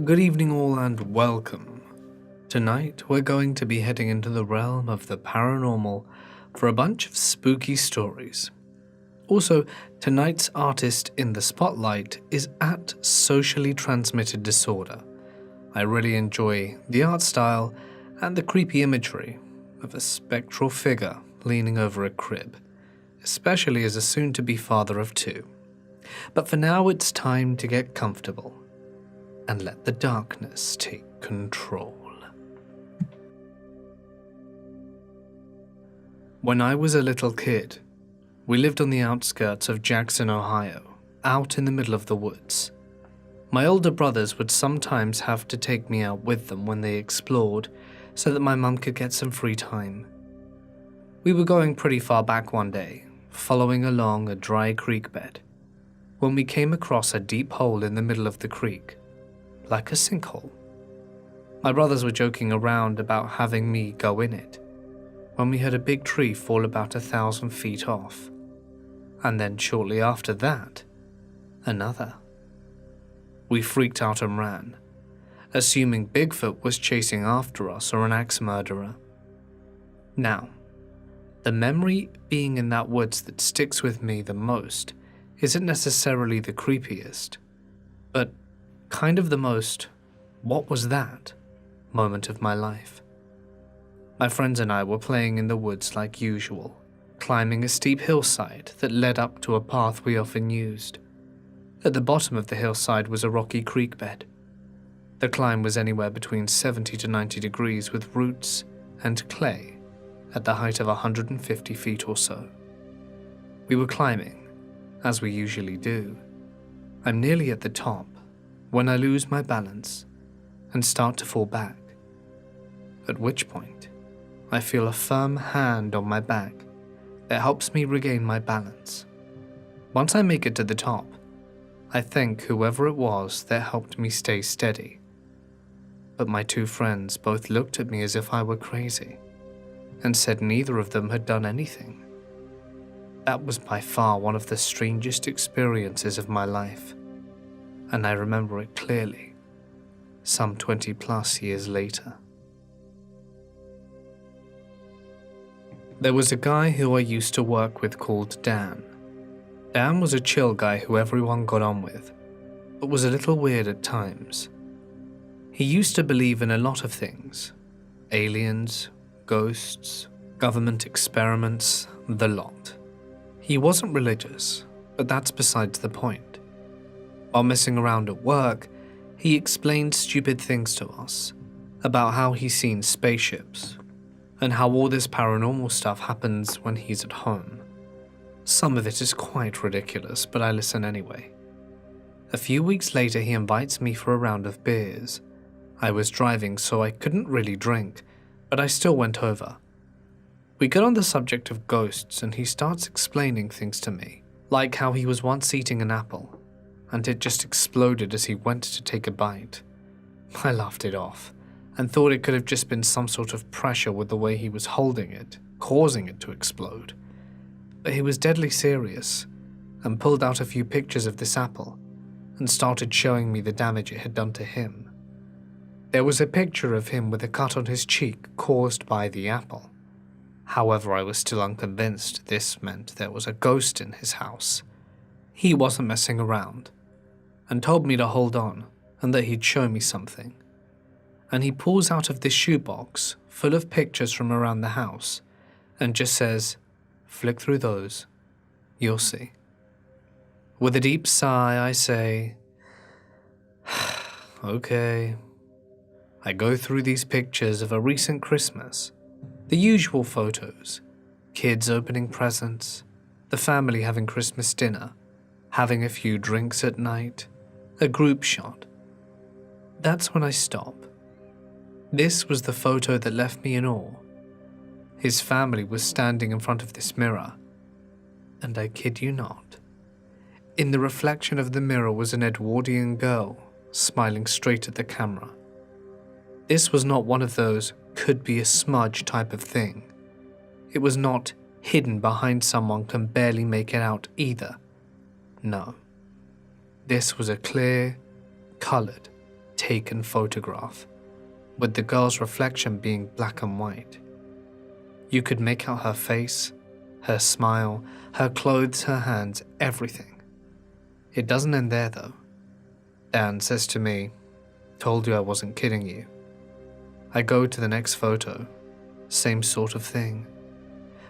Good evening all and welcome. Tonight we're going to be heading into the realm of the paranormal for a bunch of spooky stories. Also, tonight's artist in the spotlight is at Socially Transmitted Disorder. I really enjoy the art style and the creepy imagery of a spectral figure leaning over a crib, especially as a soon-to-be father of two. But for now it's time to get comfortable and let the darkness take control. When I was a little kid, we lived on the outskirts of Jackson, Ohio, out in the middle of the woods. My older brothers would sometimes have to take me out with them when they explored so that my mum could get some free time. We were going pretty far back one day, following along a dry creek bed, when we came across a deep hole in the middle of the creek, like a sinkhole. My brothers were joking around about having me go in it, when we heard a big tree fall about 1,000 feet off, and then shortly after that, another. We freaked out and ran, assuming Bigfoot was chasing after us or an axe murderer. Now, the memory being in that woods that sticks with me the most isn't necessarily the creepiest, but kind of the most, what was that, moment of my life. My friends and I were playing in the woods like usual, climbing a steep hillside that led up to a path we often used. At the bottom of the hillside was a rocky creek bed. The climb was anywhere between 70 to 90 degrees with roots and clay at the height of 150 feet or so. We were climbing, as we usually do. I'm nearly at the top when I lose my balance and start to fall back, at which point I feel a firm hand on my back that helps me regain my balance. Once I make it to the top, I thank whoever it was that helped me stay steady. But my two friends both looked at me as if I were crazy and said neither of them had done anything. That was by far one of the strangest experiences of my life, and I remember it clearly, some 20 plus years later. There was a guy who I used to work with called Dan. Dan was a chill guy who everyone got on with, but was a little weird at times. He used to believe in a lot of things: aliens, ghosts, government experiments, the lot. He wasn't religious, but that's besides the point. While messing around at work, he explained stupid things to us about how he's seen spaceships and how all this paranormal stuff happens when he's at home. Some of it is quite ridiculous, but I listen anyway. A few weeks later, he invites me for a round of beers. I was driving, so I couldn't really drink, but I still went over. We get on the subject of ghosts, and he starts explaining things to me, like how he was once eating an apple, and it just exploded as he went to take a bite. I laughed it off, and thought it could have just been some sort of pressure with the way he was holding it, causing it to explode. But he was deadly serious, and pulled out a few pictures of this apple, and started showing me the damage it had done to him. There was a picture of him with a cut on his cheek caused by the apple. However, I was still unconvinced this meant there was a ghost in his house. He wasn't messing around, and told me to hold on, and that he'd show me something. And he pulls out of this shoebox full of pictures from around the house, and just says, "Flick through those, you'll see." With a deep sigh, I say, "Okay." I go through these pictures of a recent Christmas, the usual photos, kids opening presents, the family having Christmas dinner, having a few drinks at night, a group shot. That's when I stop. This was the photo that left me in awe. His family was standing in front of this mirror, and I kid you not, in the reflection of the mirror was an Edwardian girl smiling straight at the camera. This was not one of those could be a smudge type of thing. It was not hidden behind someone can barely make it out either. No. This was a clear, coloured, taken photograph, with the girl's reflection being black and white. You could make out her face, her smile, her clothes, her hands, everything. It doesn't end there though. Dan says to me, "Told you I wasn't kidding you." I go to the next photo. Same sort of thing.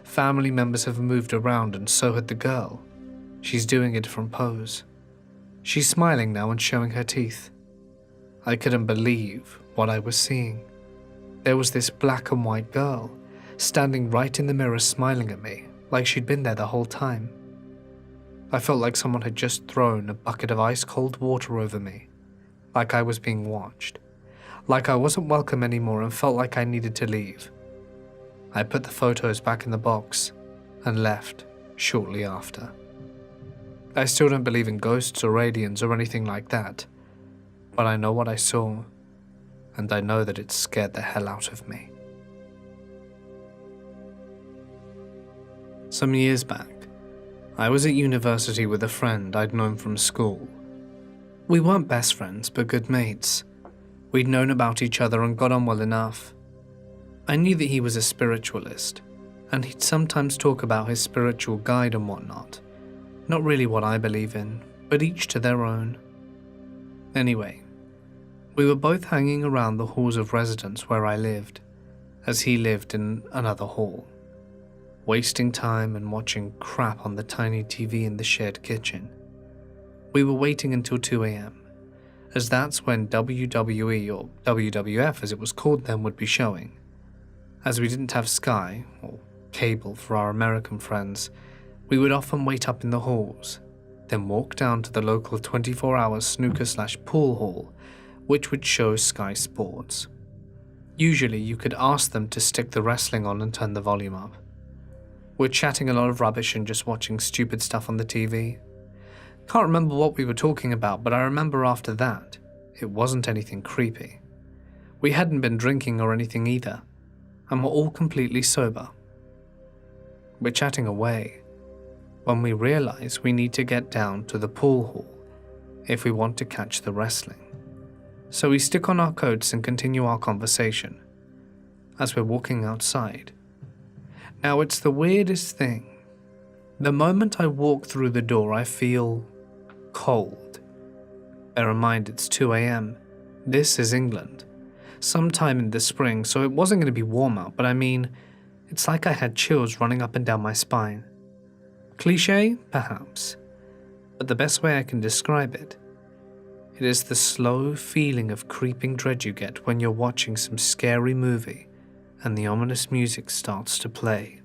Family members have moved around and so had the girl. She's doing a different pose. She's smiling now and showing her teeth. I couldn't believe what I was seeing. There was this black and white girl, standing right in the mirror smiling at me, like she'd been there the whole time. I felt like someone had just thrown a bucket of ice-cold water over me, like I was being watched, like I wasn't welcome anymore and felt like I needed to leave. I put the photos back in the box and left shortly after. I still don't believe in ghosts or aliens or anything like that, but I know what I saw, and I know that it scared the hell out of me. Some years back, I was at university with a friend I'd known from school. We weren't best friends, but good mates. We'd known about each other and got on well enough. I knew that he was a spiritualist, and he'd sometimes talk about his spiritual guide and whatnot. Not really what I believe in, but each to their own. Anyway, we were both hanging around the halls of residence where I lived, as he lived in another hall, wasting time and watching crap on the tiny TV in the shared kitchen. We were waiting until 2 a.m, as that's when WWE, or WWF as it was called then, would be showing. As we didn't have Sky, or cable for our American friends, we would often wait up in the halls, then walk down to the local 24-hour snooker/pool hall, which would show Sky Sports. Usually you could ask them to stick the wrestling on and turn the volume up. We're chatting a lot of rubbish and just watching stupid stuff on the TV. Can't remember what we were talking about, but I remember after that, it wasn't anything creepy. We hadn't been drinking or anything either, and were all completely sober. We're chatting away, when we realize we need to get down to the pool hall if we want to catch the wrestling. So we stick on our coats and continue our conversation as we're walking outside. Now it's the weirdest thing. The moment I walk through the door, I feel cold. Bear in mind it's 2 a.m. This is England. Sometime in the spring, so it wasn't going to be warm out, but I mean, it's like I had chills running up and down my spine. Cliché? Perhaps. But the best way I can describe it is the slow feeling of creeping dread you get when you're watching some scary movie and the ominous music starts to play.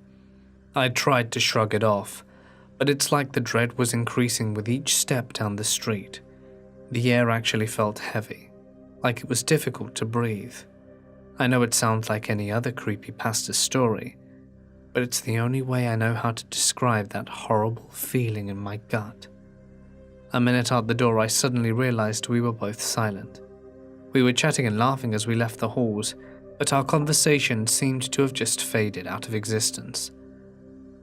I tried to shrug it off, but it's like the dread was increasing with each step down the street. The air actually felt heavy, like it was difficult to breathe. I know it sounds like any other creepypasta story, but it's the only way I know how to describe that horrible feeling in my gut. A minute out the door, I suddenly realized we were both silent. We were chatting and laughing as we left the halls, but our conversation seemed to have just faded out of existence.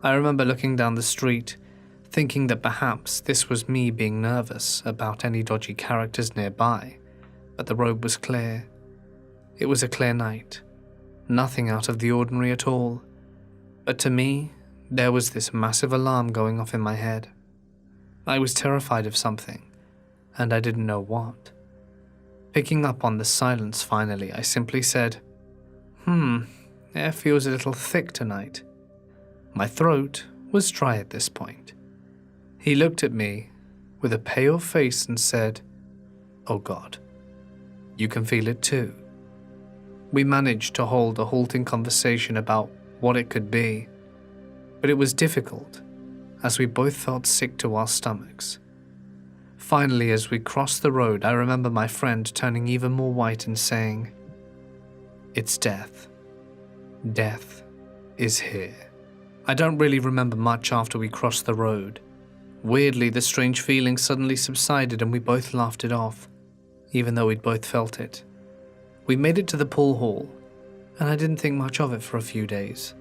I remember looking down the street, thinking that perhaps this was me being nervous about any dodgy characters nearby, but the road was clear. It was a clear night, nothing out of the ordinary at all, but to me, there was this massive alarm going off in my head. I was terrified of something, and I didn't know what. Picking up on the silence finally, I simply said, air feels a little thick tonight. My throat was dry at this point. He looked at me with a pale face and said, "Oh God, you can feel it too." We managed to hold a halting conversation about what it could be, but it was difficult as we both felt sick to our stomachs. Finally, as we crossed the road, I remember my friend turning even more white and saying, "It's death. Death is here." I don't really remember much after we crossed the road. Weirdly, the strange feeling suddenly subsided and we both laughed it off, even though we'd both felt it. We made it to the pool hall, and I didn't think much of it for a few days.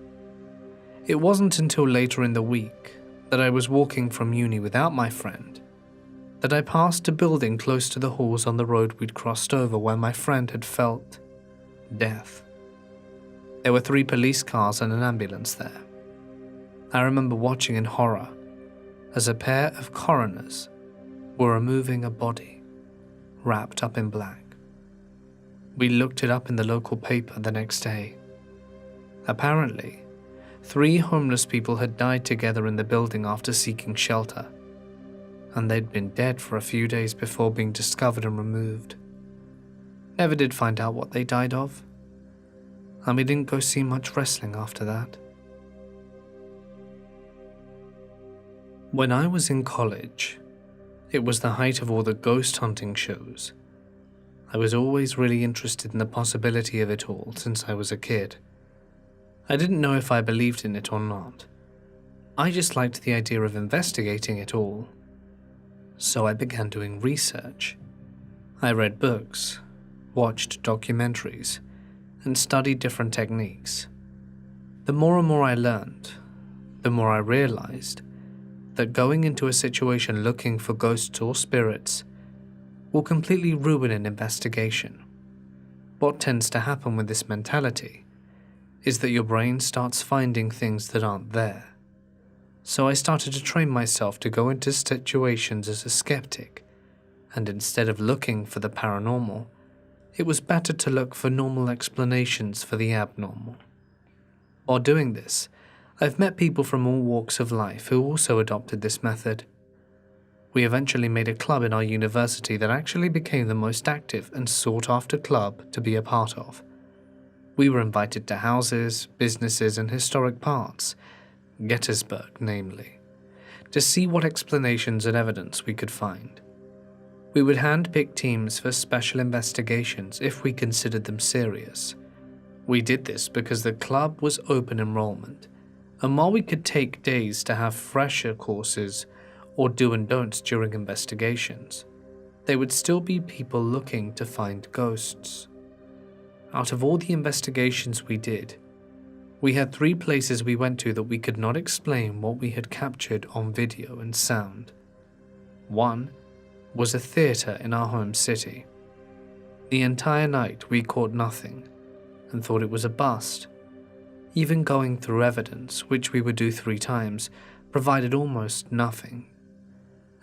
It wasn't until later in the week that I was walking from uni without my friend, that I passed a building close to the halls on the road we'd crossed over where my friend had felt death. There were 3 police cars and an ambulance there. I remember watching in horror as a pair of coroners were removing a body wrapped up in black. We looked it up in the local paper the next day. Apparently, 3 homeless people had died together in the building after seeking shelter, and they'd been dead for a few days before being discovered and removed. Never did find out what they died of, and we didn't go see much wrestling after that. When I was in college, it was the height of all the ghost hunting shows. I was always really interested in the possibility of it all since I was a kid. I didn't know if I believed in it or not. I just liked the idea of investigating it all. So I began doing research. I read books, watched documentaries, and studied different techniques. The more and more I learned, the more I realized that going into a situation looking for ghosts or spirits will completely ruin an investigation. What tends to happen with this mentality is that your brain starts finding things that aren't there. So I started to train myself to go into situations as a skeptic, and instead of looking for the paranormal, it was better to look for normal explanations for the abnormal. While doing this, I've met people from all walks of life who also adopted this method. We eventually made a club in our university that actually became the most active and sought-after club to be a part of. We were invited to houses, businesses, and historic parts, Gettysburg namely, to see what explanations and evidence we could find. We would hand-pick teams for special investigations if we considered them serious. We did this because the club was open enrollment, and while we could take days to have fresher courses or do and don'ts during investigations, there would still be people looking to find ghosts. Out of all the investigations we did, we had 3 places we went to that we could not explain what we had captured on video and sound. One was a theatre in our home city. The entire night we caught nothing and thought it was a bust. Even going through evidence, which we would do 3 times, provided almost nothing.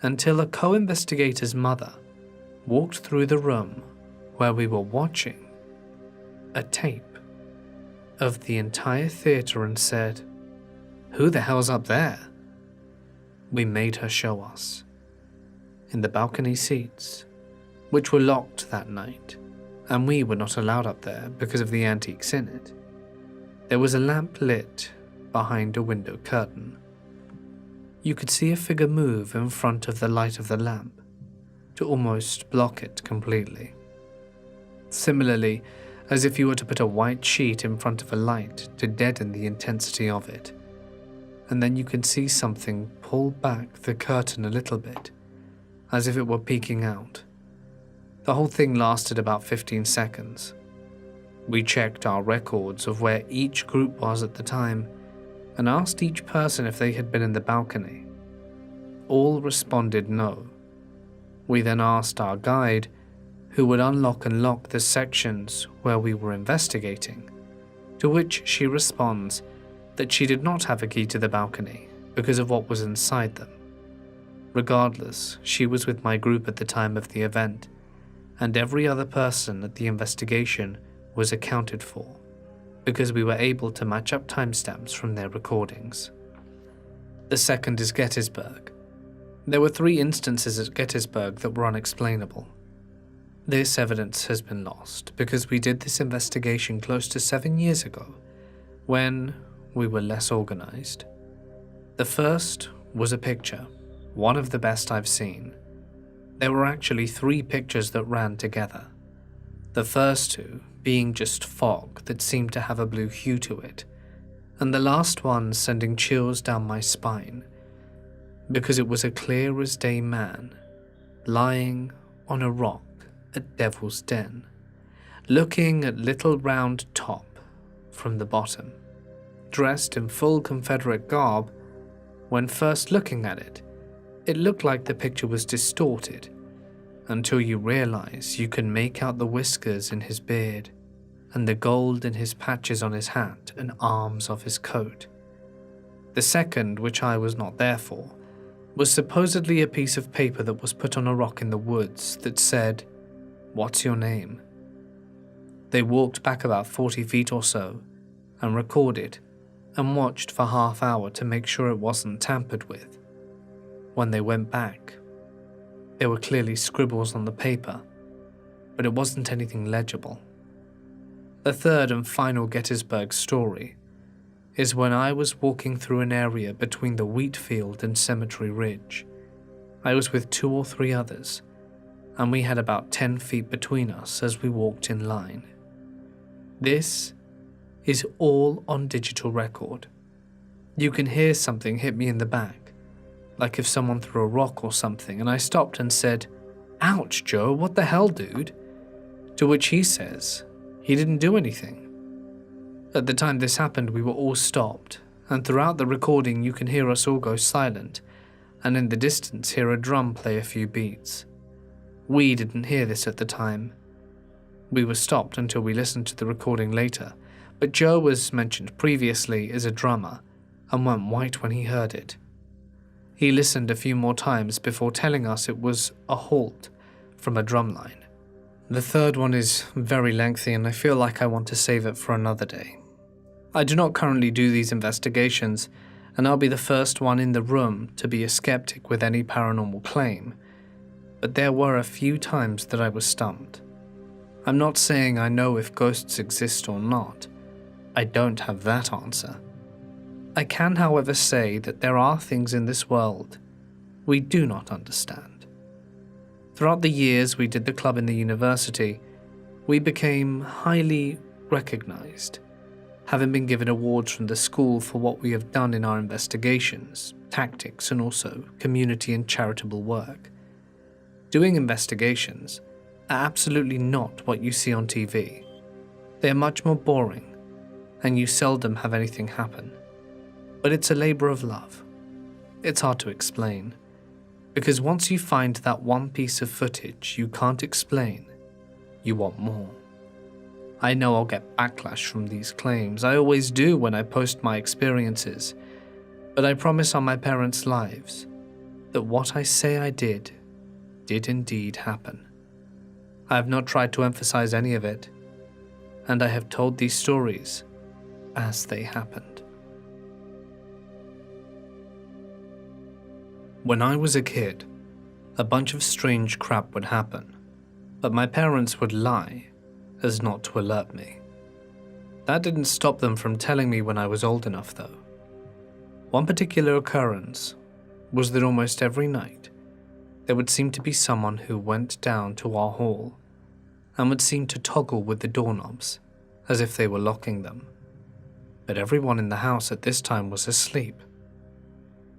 Until a co-investigator's mother walked through the room where we were watching a tape of the entire theatre and said, "Who the hell's up there?" We made her show us. In the balcony seats, which were locked that night, and we were not allowed up there because of the antiques in it, there was a lamp lit behind a window curtain. You could see a figure move in front of the light of the lamp to almost block it completely. Similarly, as if you were to put a white sheet in front of a light to deaden the intensity of it, and then you could see something pull back the curtain a little bit, as if it were peeking out. The whole thing lasted about 15 seconds. We checked our records of where each group was at the time and asked each person if they had been in the balcony. All responded no. We then asked our guide, who would unlock and lock the sections where we were investigating, to which she responds that she did not have a key to the balcony because of what was inside them. Regardless, she was with my group at the time of the event, and every other person at the investigation was accounted for, because we were able to match up timestamps from their recordings. The second is Gettysburg. There were 3 instances at Gettysburg that were unexplainable. This evidence has been lost because we did this investigation close to 7 years ago, when we were less organized. The first was a picture, one of the best I've seen. There were actually 3 pictures that ran together. The first 2 being just fog that seemed to have a blue hue to it, and the last one sending chills down my spine, because it was a clear as day man, lying on a rock at Devil's Den, looking at Little Round Top from the bottom, dressed in full Confederate garb. When first looking at it, It looked like the picture was distorted, until you realize you can make out the whiskers in his beard and the gold in his patches on his hat and arms of his coat. The second, which I was not there for, was supposedly a piece of paper that was put on a rock in the woods that said, "What's your name?" They walked back about 40 feet or so and recorded and watched for half-hour to make sure it wasn't tampered with. When they went back, there were clearly scribbles on the paper, but it wasn't anything legible. The third and final Gettysburg story is when I was walking through an area between the wheat field and Cemetery Ridge. I was with 2 or 3 others, and we had about 10 feet between us as we walked in line. This is all on digital record. You can hear something hit me in the back, like if someone threw a rock or something, and I stopped and said, "Ouch, Joe, what the hell, dude?" To which he says, he didn't do anything. At the time this happened, we were all stopped, and throughout the recording you can hear us all go silent, and in the distance hear a drum play a few beats. We didn't hear this at the time. We were stopped until we listened to the recording later, but Joe was mentioned previously as a drummer and went white when he heard it. He listened a few more times before telling us it was a halt from a drum line. The third one is very lengthy and I feel like I want to save it for another day. I do not currently do these investigations, and I'll be the first one in the room to be a skeptic with any paranormal claim, but there were a few times that I was stumped. I'm not saying I know if ghosts exist or not. I don't have that answer. I can, however, say that there are things in this world we do not understand. Throughout the years we did the club in the university, we became highly recognized, having been given awards from the school for what we have done in our investigations, tactics, and also community and charitable work. Doing investigations are absolutely not what you see on TV. They are much more boring, and you seldom have anything happen. But it's a labor of love. It's hard to explain, because once you find that one piece of footage you can't explain, you want more. I know I'll get backlash from these claims. I always do when I post my experiences, but I promise on my parents' lives that what I say I did indeed happen. I have not tried to emphasize any of it, and I have told these stories as they happened. When I was a kid, a bunch of strange crap would happen, but my parents would lie as not to alert me. That didn't stop them from telling me when I was old enough, though. One particular occurrence was that almost every night there would seem to be someone who went down to our hall and would seem to toggle with the doorknobs as if they were locking them. But everyone in the house at this time was asleep.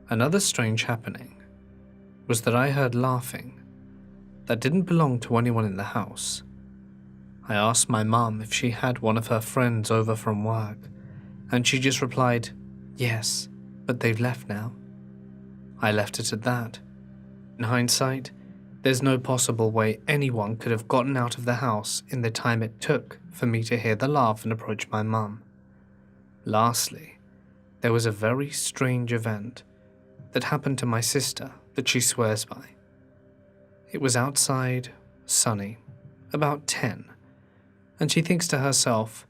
Another strange happening was that I heard laughing that didn't belong to anyone in the house. I asked my mum if she had one of her friends over from work, and she just replied, "Yes, but they've left now." I left it at that. In hindsight, there's no possible way anyone could have gotten out of the house in the time it took for me to hear the laugh and approach my mum. Lastly, there was a very strange event that happened to my sister that she swears by. It was outside, sunny, about 10, and she thinks to herself,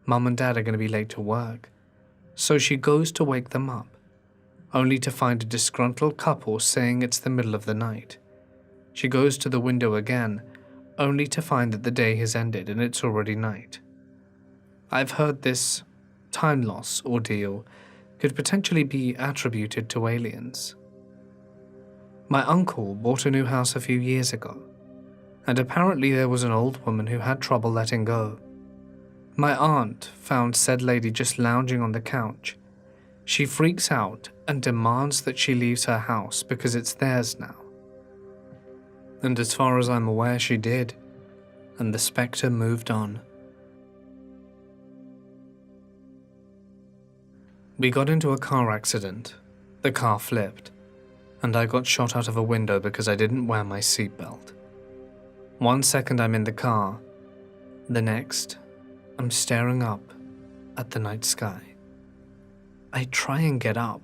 Mum and Dad are going to be late to work, so she goes to wake them up, only to find a disgruntled couple saying it's the middle of the night. She goes to the window again, only to find that the day has ended and it's already night. I've heard this time loss ordeal could potentially be attributed to aliens. My uncle bought a new house a few years ago, and apparently there was an old woman who had trouble letting go. My aunt found said lady just lounging on the couch. She freaks out and demands that she leaves her house because it's theirs now. And as far as I'm aware, she did, and the spectre moved on. We got into a car accident. The car flipped, and I got shot out of a window because I didn't wear my seatbelt. 1 second I'm in the car, the next I'm staring up at the night sky. I try and get up,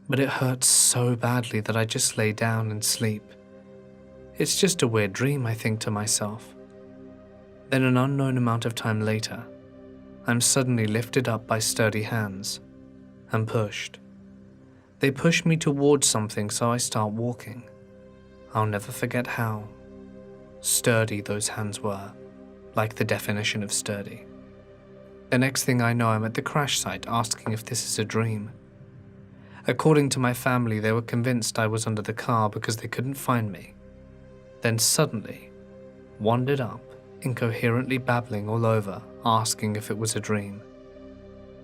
but it hurts so badly that I just lay down and sleep. It's just a weird dream, I think to myself. Then an unknown amount of time later, I'm suddenly lifted up by sturdy hands and pushed. They push me towards something, so I start walking. I'll never forget how sturdy those hands were, like the definition of sturdy. The next thing I know, I'm at the crash site asking if this is a dream. According to my family, they were convinced I was under the car because they couldn't find me. Then suddenly, wandered up, incoherently babbling all over, asking if it was a dream.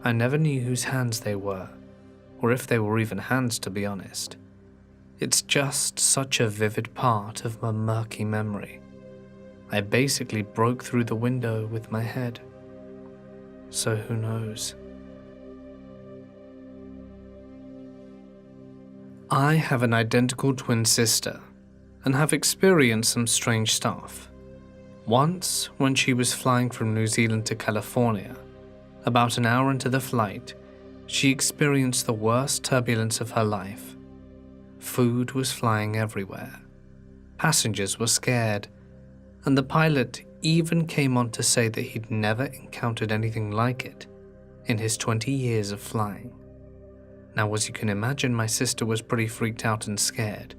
I never knew whose hands they were, or if they were even hands, to be honest. It's just such a vivid part of my murky memory. I basically broke through the window with my head. So who knows? I have an identical twin sister and have experienced some strange stuff. Once, when she was flying from New Zealand to California, about an hour into the flight, she experienced the worst turbulence of her life. Food was flying everywhere. Passengers were scared, and the pilot even came on to say that he'd never encountered anything like it in his 20 years of flying. Now, as you can imagine, my sister was pretty freaked out and scared,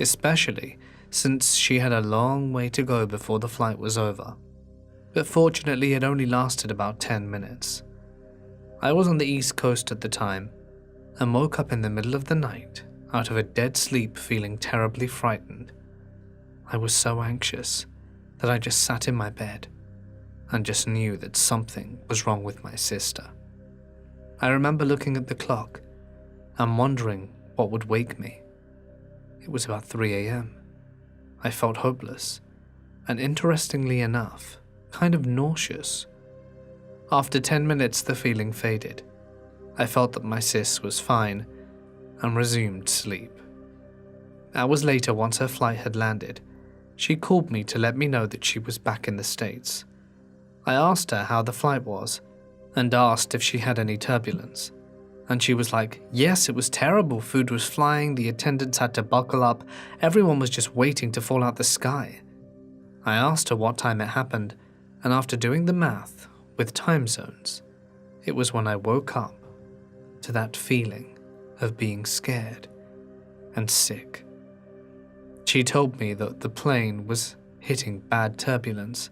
especially since she had a long way to go before the flight was over. But fortunately, it only lasted about 10 minutes. I was on the East Coast at the time and woke up in the middle of the night out of a dead sleep feeling terribly frightened. I was so anxious that I just sat in my bed and just knew that something was wrong with my sister. I remember looking at the clock and wondering what would wake me. It was about 3 a.m. I felt hopeless and, interestingly enough, kind of nauseous. After 10 minutes, the feeling faded. I felt that my sis was fine and resumed sleep. Hours later, once her flight had landed, she called me to let me know that she was back in the States. I asked her how the flight was and asked if she had any turbulence. And she was like, yes, it was terrible. Food was flying, the attendants had to buckle up, everyone was just waiting to fall out the sky. I asked her what time it happened, and after doing the math with time zones, it was when I woke up to that feeling of being scared and sick. She told me that the plane was hitting bad turbulence.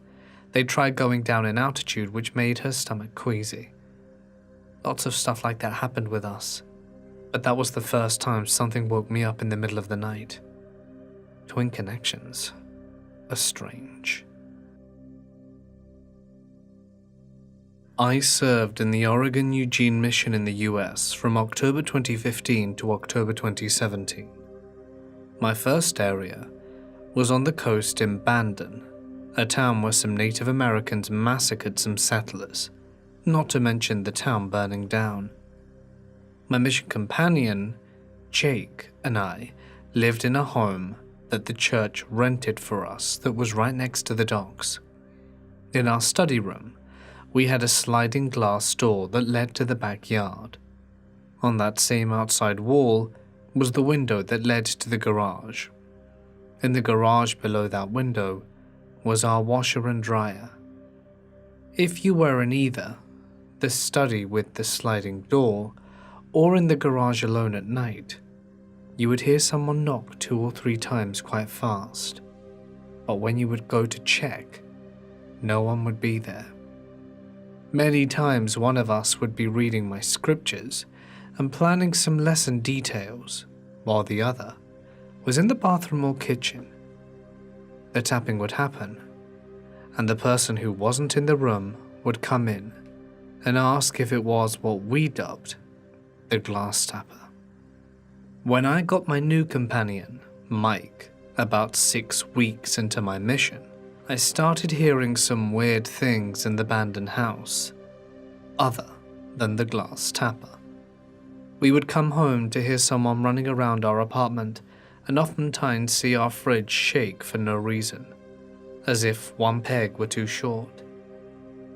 They tried going down in altitude, which made her stomach queasy. Lots of stuff like that happened with us, but that was the first time something woke me up in the middle of the night. Twin connections are strange. I served in the Oregon Eugene mission in the US from October 2015 to October 2017. My first area was on the coast in Bandon, a town where some Native Americans massacred some settlers, not to mention the town burning down. My mission companion, Jake, and I lived in a home that the church rented for us that was right next to the docks. In our study room, we had a sliding glass door that led to the backyard. On that same outside wall was the window that led to the garage. In the garage below that window was our washer and dryer. If you were in either the study with the sliding door or in the garage alone at night, you would hear someone knock 2 or 3 times quite fast. But when you would go to check, no one would be there. Many times one of us would be reading my scriptures and planning some lesson details, while the other was in the bathroom or kitchen. The tapping would happen, and the person who wasn't in the room would come in and ask if it was what we dubbed the glass tapper. When I got my new companion, Mike, about 6 weeks into my mission, I started hearing some weird things in the Bandon house, other than the glass tapper. We would come home to hear someone running around our apartment and oftentimes see our fridge shake for no reason, as if one peg were too short.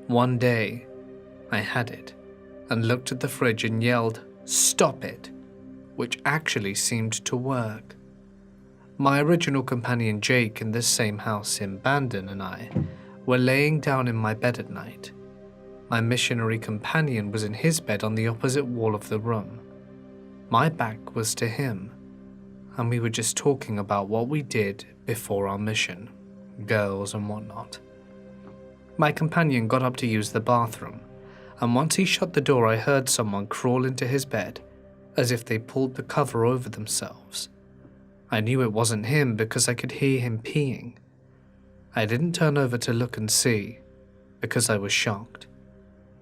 One day, I had it and looked at the fridge and yelled, "Stop it!" which actually seemed to work. My original companion Jake in this same house in Bandon and I were laying down in my bed at night. My missionary companion was in his bed on the opposite wall of the room. My back was to him, and we were just talking about what we did before our mission, girls and whatnot. My companion got up to use the bathroom, and once he shut the door I heard someone crawl into his bed, as if they pulled the cover over themselves. I knew it wasn't him because I could hear him peeing. I didn't turn over to look and see, because I was shocked.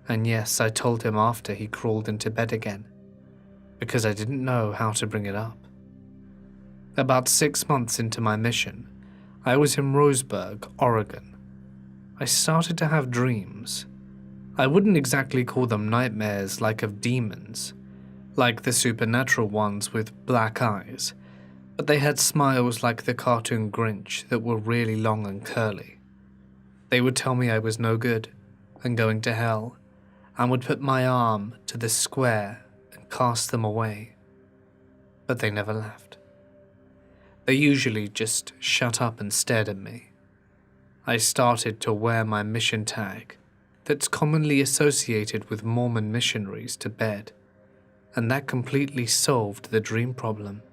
And yes, I told him after he crawled into bed again, because I didn't know how to bring it up. About 6 months into my mission, I was in Roseburg, Oregon. I started to have dreams. I wouldn't exactly call them nightmares like of demons, like the supernatural ones with black eyes, but they had smiles like the cartoon Grinch that were really long and curly. They would tell me I was no good and going to hell, and would put my arm to the square and cast them away. But they never left. They usually just shut up and stared at me. I started to wear my mission tag that's commonly associated with Mormon missionaries to bed, and that completely solved the dream problem.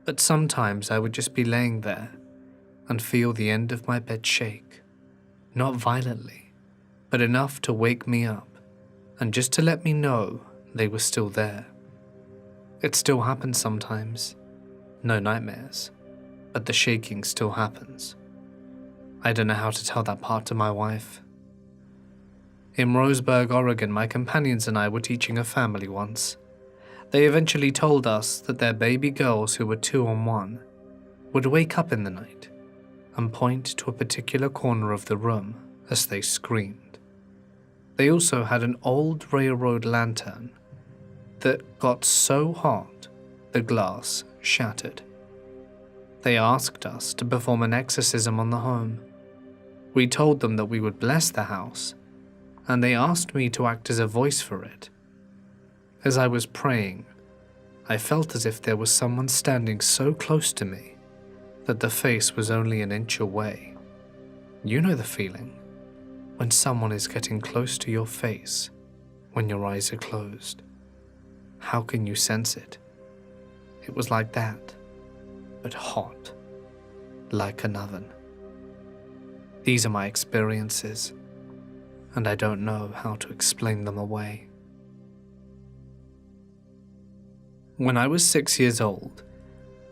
But sometimes I would just be laying there and feel the end of my bed shake, not violently, but enough to wake me up and just to let me know they were still there. It still happens sometimes. No nightmares, but the shaking still happens. I don't know how to tell that part to my wife. In Roseburg, Oregon, my companions and I were teaching a family once. They eventually told us that their baby girls who were 2 on 1 would wake up in the night and point to a particular corner of the room as they screamed. They also had an old railroad lantern that got so hot the glass shattered. They asked us to perform an exorcism on the home. We told them that we would bless the house, and they asked me to act as a voice for it. As I was praying, I felt as if there was someone standing so close to me that the face was only an inch away. You know the feeling, when someone is getting close to your face when your eyes are closed. How can you sense it? It was like that, but hot, like an oven. These are my experiences, and I don't know how to explain them away. When I was 6 years old,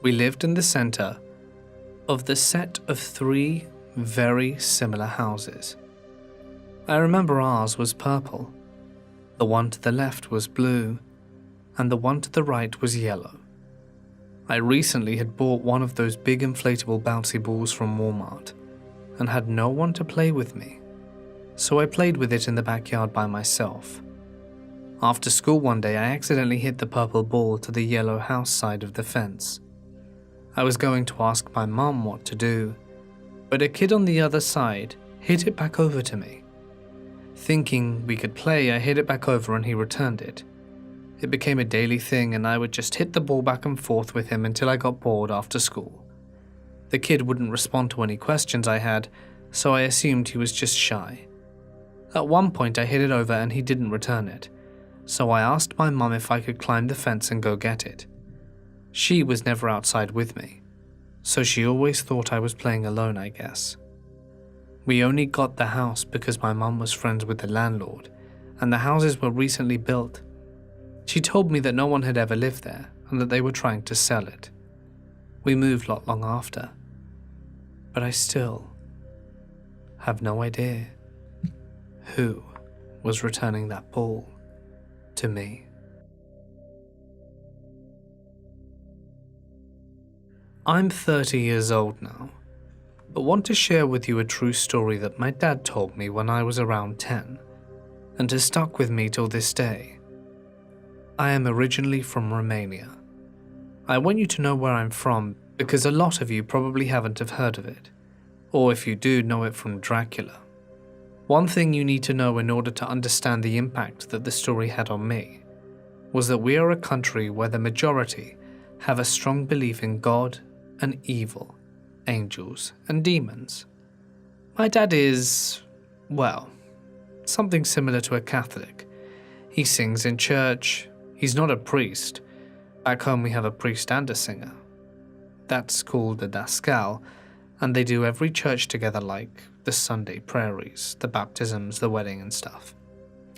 we lived in the center of the set of 3 very similar houses. I remember ours was purple, the one to the left was blue, and the one to the right was yellow. I recently had bought one of those big inflatable bouncy balls from Walmart and had no one to play with me, so I played with it in the backyard by myself. After school one day, I accidentally hit the purple ball to the yellow house side of the fence. I was going to ask my mom what to do, but a kid on the other side hit it back over to me. Thinking we could play, I hit it back over and he returned it. It became a daily thing and I would just hit the ball back and forth with him until I got bored after school. The kid wouldn't respond to any questions I had, so I assumed he was just shy. At one point I hit it over and he didn't return it, so I asked my mum if I could climb the fence and go get it. She was never outside with me, so she always thought I was playing alone, I guess. We only got the house because my mum was friends with the landlord, and the houses were recently built. She told me that no one had ever lived there and that they were trying to sell it. We moved not long after, but I still have no idea who was returning that ball to me. I'm 30 years old now, but want to share with you a true story that my dad told me when I was around 10, and has stuck with me till this day. I am originally from Romania. I want you to know where I'm from because a lot of you probably haven't have heard of it, or if you do, know it from Dracula. One thing you need to know in order to understand the impact that the story had on me was that we are a country where the majority have a strong belief in God and evil, angels and demons. My dad is, well, something similar to a Catholic. He sings in church. He's not a priest. Back home we have a priest and a singer. That's called a Daskal, and they do every church together, like the Sunday prayeries, the baptisms, the wedding and stuff.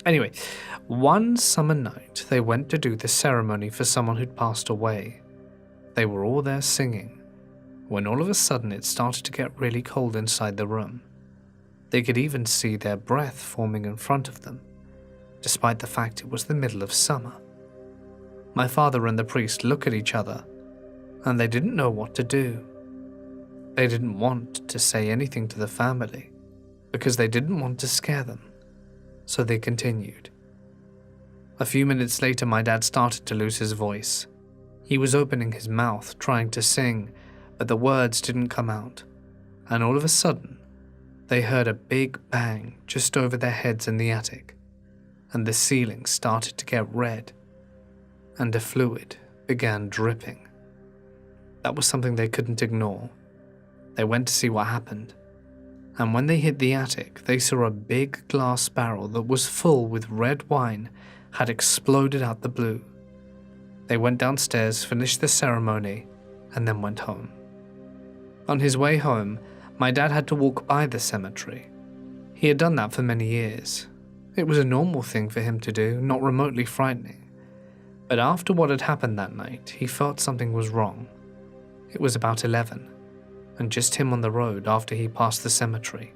Anyway, one summer night they went to do the ceremony for someone who'd passed away. They were all there singing, when all of a sudden it started to get really cold inside the room. They could even see their breath forming in front of them, despite the fact it was the middle of summer. My father and the priest looked at each other, and they didn't know what to do. They didn't want to say anything to the family, because they didn't want to scare them, so they continued. A few minutes later, my dad started to lose his voice. He was opening his mouth, trying to sing, but the words didn't come out, and all of a sudden, they heard a big bang just over their heads in the attic, and the ceiling started to get red, and a fluid began dripping. That was something they couldn't ignore. They went to see what happened, and when they hit the attic, they saw a big glass barrel that was full with red wine had exploded out the blue. They went downstairs, finished the ceremony, and then went home. On his way home, my dad had to walk by the cemetery. He had done that for many years. It was a normal thing for him to do, not remotely frightening. But after what had happened that night, he felt something was wrong. It was about 11, and just him on the road after he passed the cemetery.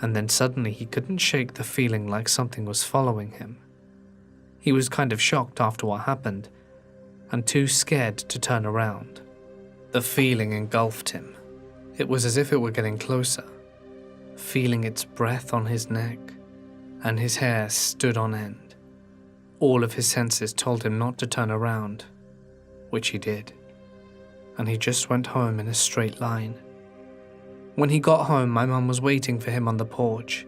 And then suddenly he couldn't shake the feeling like something was following him. He was kind of shocked after what happened, and too scared to turn around. The feeling engulfed him. It was as if it were getting closer, feeling its breath on his neck, and his hair stood on end. All of his senses told him not to turn around, which he did, and he just went home in a straight line. When he got home, my mum was waiting for him on the porch.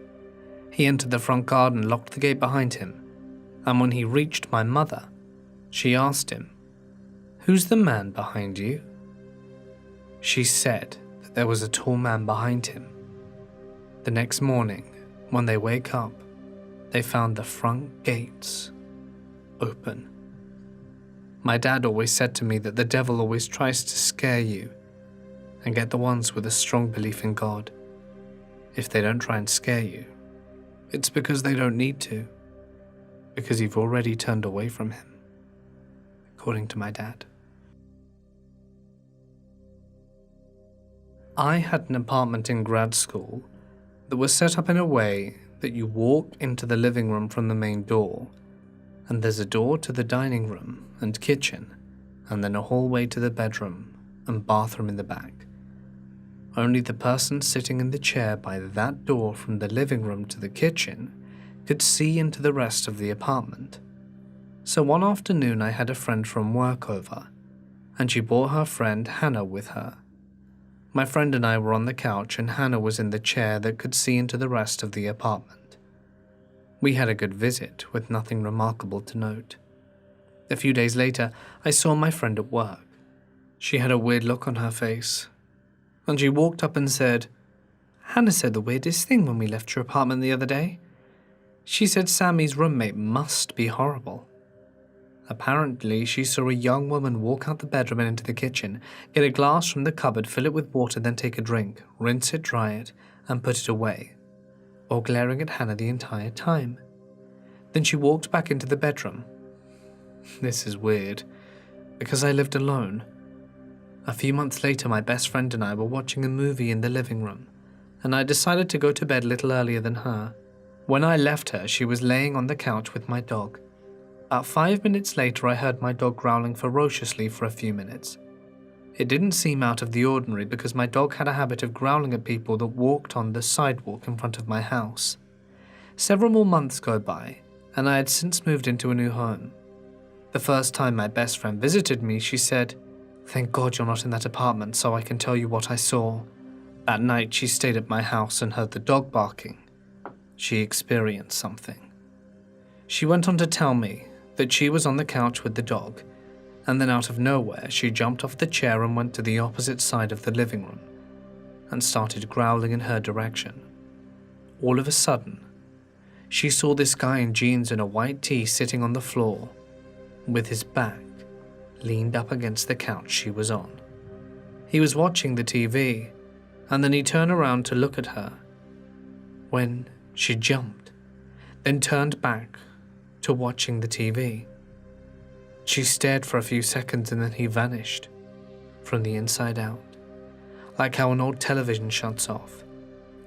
He entered the front garden, locked the gate behind him, and when he reached my mother, she asked him, "Who's the man behind you?" She said that there was a tall man behind him. The next morning, when they wake up, they found the front gates open. My dad always said to me that the devil always tries to scare you and get the ones with a strong belief in God. If they don't try and scare you, it's because they don't need to, because you've already turned away from him, according to my dad. I had an apartment in grad school that was set up in a way that you walk into the living room from the main door, and there's a door to the dining room and kitchen, and then a hallway to the bedroom and bathroom in the back. Only the person sitting in the chair by that door from the living room to the kitchen could see into the rest of the apartment. So one afternoon I had a friend from work over, and she brought her friend Hannah with her. My friend and I were on the couch and Hannah was in the chair that could see into the rest of the apartment. We had a good visit with nothing remarkable to note. A few days later, I saw my friend at work. She had a weird look on her face, and she walked up and said, "Hannah said the weirdest thing when we left your apartment the other day. She said Sammy's roommate must be horrible." Apparently, she saw a young woman walk out the bedroom and into the kitchen, get a glass from the cupboard, fill it with water, then take a drink, rinse it, dry it, and put it away, while glaring at Hannah the entire time. Then she walked back into the bedroom. This is weird, because I lived alone. A few months later, my best friend and I were watching a movie in the living room, and I decided to go to bed a little earlier than her. When I left her, she was laying on the couch with my dog. About 5 minutes later, I heard my dog growling ferociously for a few minutes. It didn't seem out of the ordinary because my dog had a habit of growling at people that walked on the sidewalk in front of my house. Several more months go by, and I had since moved into a new home. The first time my best friend visited me, she said, "Thank God you're not in that apartment so I can tell you what I saw." That night she stayed at my house and heard the dog barking. She experienced something. She went on to tell me that she was on the couch with the dog, and then out of nowhere she jumped off the chair and went to the opposite side of the living room and started growling in her direction. All of a sudden, she saw this guy in jeans and a white tee sitting on the floor with his back leaned up against the couch she was on. He was watching the TV, and then he turned around to look at her when she jumped, then turned back to watching the TV. She stared for a few seconds and then he vanished from the inside out, like how an old television shuts off.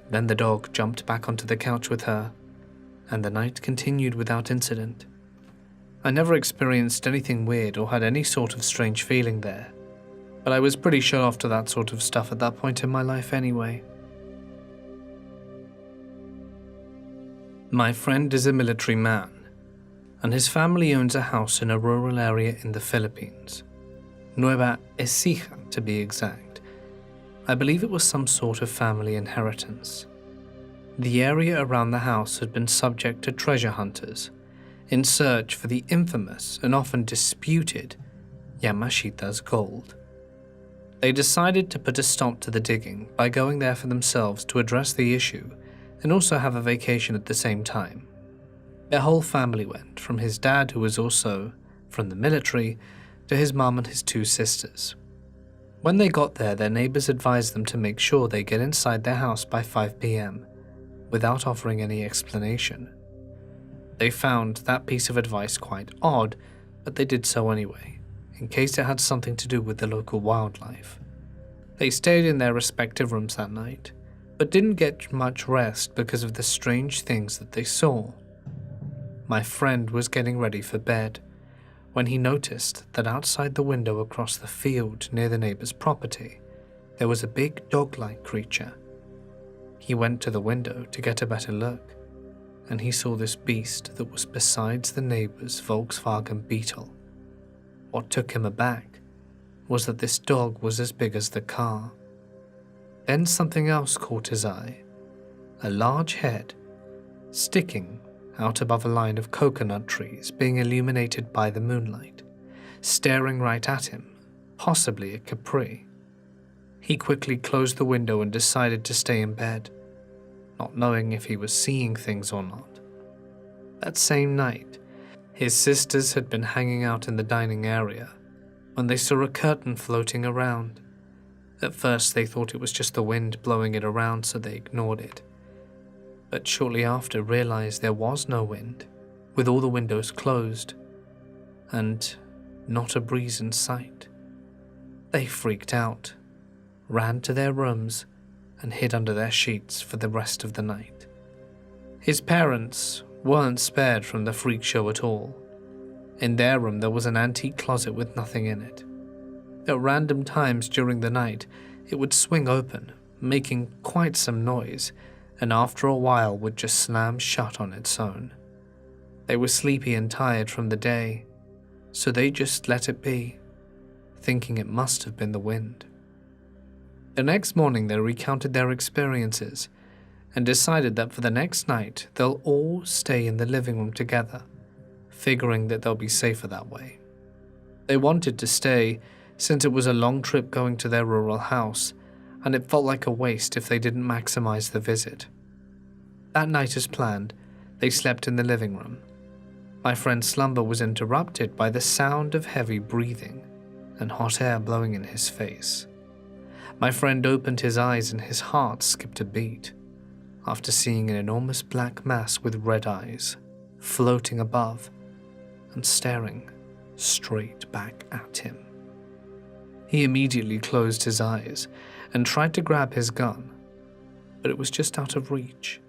Then the dog jumped back onto the couch with her, and the night continued without incident. I never experienced anything weird or had any sort of strange feeling there, but I was pretty shut off to that sort of stuff at that point in my life anyway. My friend is a military man, and his family owns a house in a rural area in the Philippines. Nueva Ecija, to be exact. I believe it was some sort of family inheritance. The area around the house had been subject to treasure hunters in search for the infamous and often disputed Yamashita's gold. They decided to put a stop to the digging by going there for themselves to address the issue and also have a vacation at the same time. Their whole family went, from his dad, who was also from the military, to his mum and his two sisters. When they got there, their neighbors advised them to make sure they get inside their house by 5 p.m. without offering any explanation. They found that piece of advice quite odd, but they did so anyway, in case it had something to do with the local wildlife. They stayed in their respective rooms that night, but didn't get much rest because of the strange things that they saw. My friend was getting ready for bed when he noticed that outside the window across the field near the neighbor's property, there was a big dog-like creature. He went to the window to get a better look, and he saw this beast that was besides the neighbor's Volkswagen Beetle. What took him aback was that this dog was as big as the car. Then something else caught his eye, a large head sticking out above a line of coconut trees being illuminated by the moonlight, staring right at him, possibly a Capri. He quickly closed the window and decided to stay in bed, not knowing if he was seeing things or not. That same night, his sisters had been hanging out in the dining area when they saw a curtain floating around. At first they thought it was just the wind blowing it around, so they ignored it. But shortly after realized there was no wind, with all the windows closed, and not a breeze in sight. They freaked out, ran to their rooms, and hid under their sheets for the rest of the night. His parents weren't spared from the freak show at all. In their room there was an antique closet with nothing in it. At random times during the night, it would swing open, making quite some noise, and after a while would just slam shut on its own. They were sleepy and tired from the day, so they just let it be, thinking it must have been the wind. The next morning they recounted their experiences and decided that for the next night they'll all stay in the living room together, figuring that they'll be safer that way. They wanted to stay since it was a long trip going to their rural house, and it felt like a waste if they didn't maximize the visit. That night as planned, they slept in the living room. My friend's slumber was interrupted by the sound of heavy breathing and hot air blowing in his face. My friend opened his eyes and his heart skipped a beat after seeing an enormous black mass with red eyes floating above and staring straight back at him. He immediately closed his eyes and tried to grab his gun, but it was just out of reach.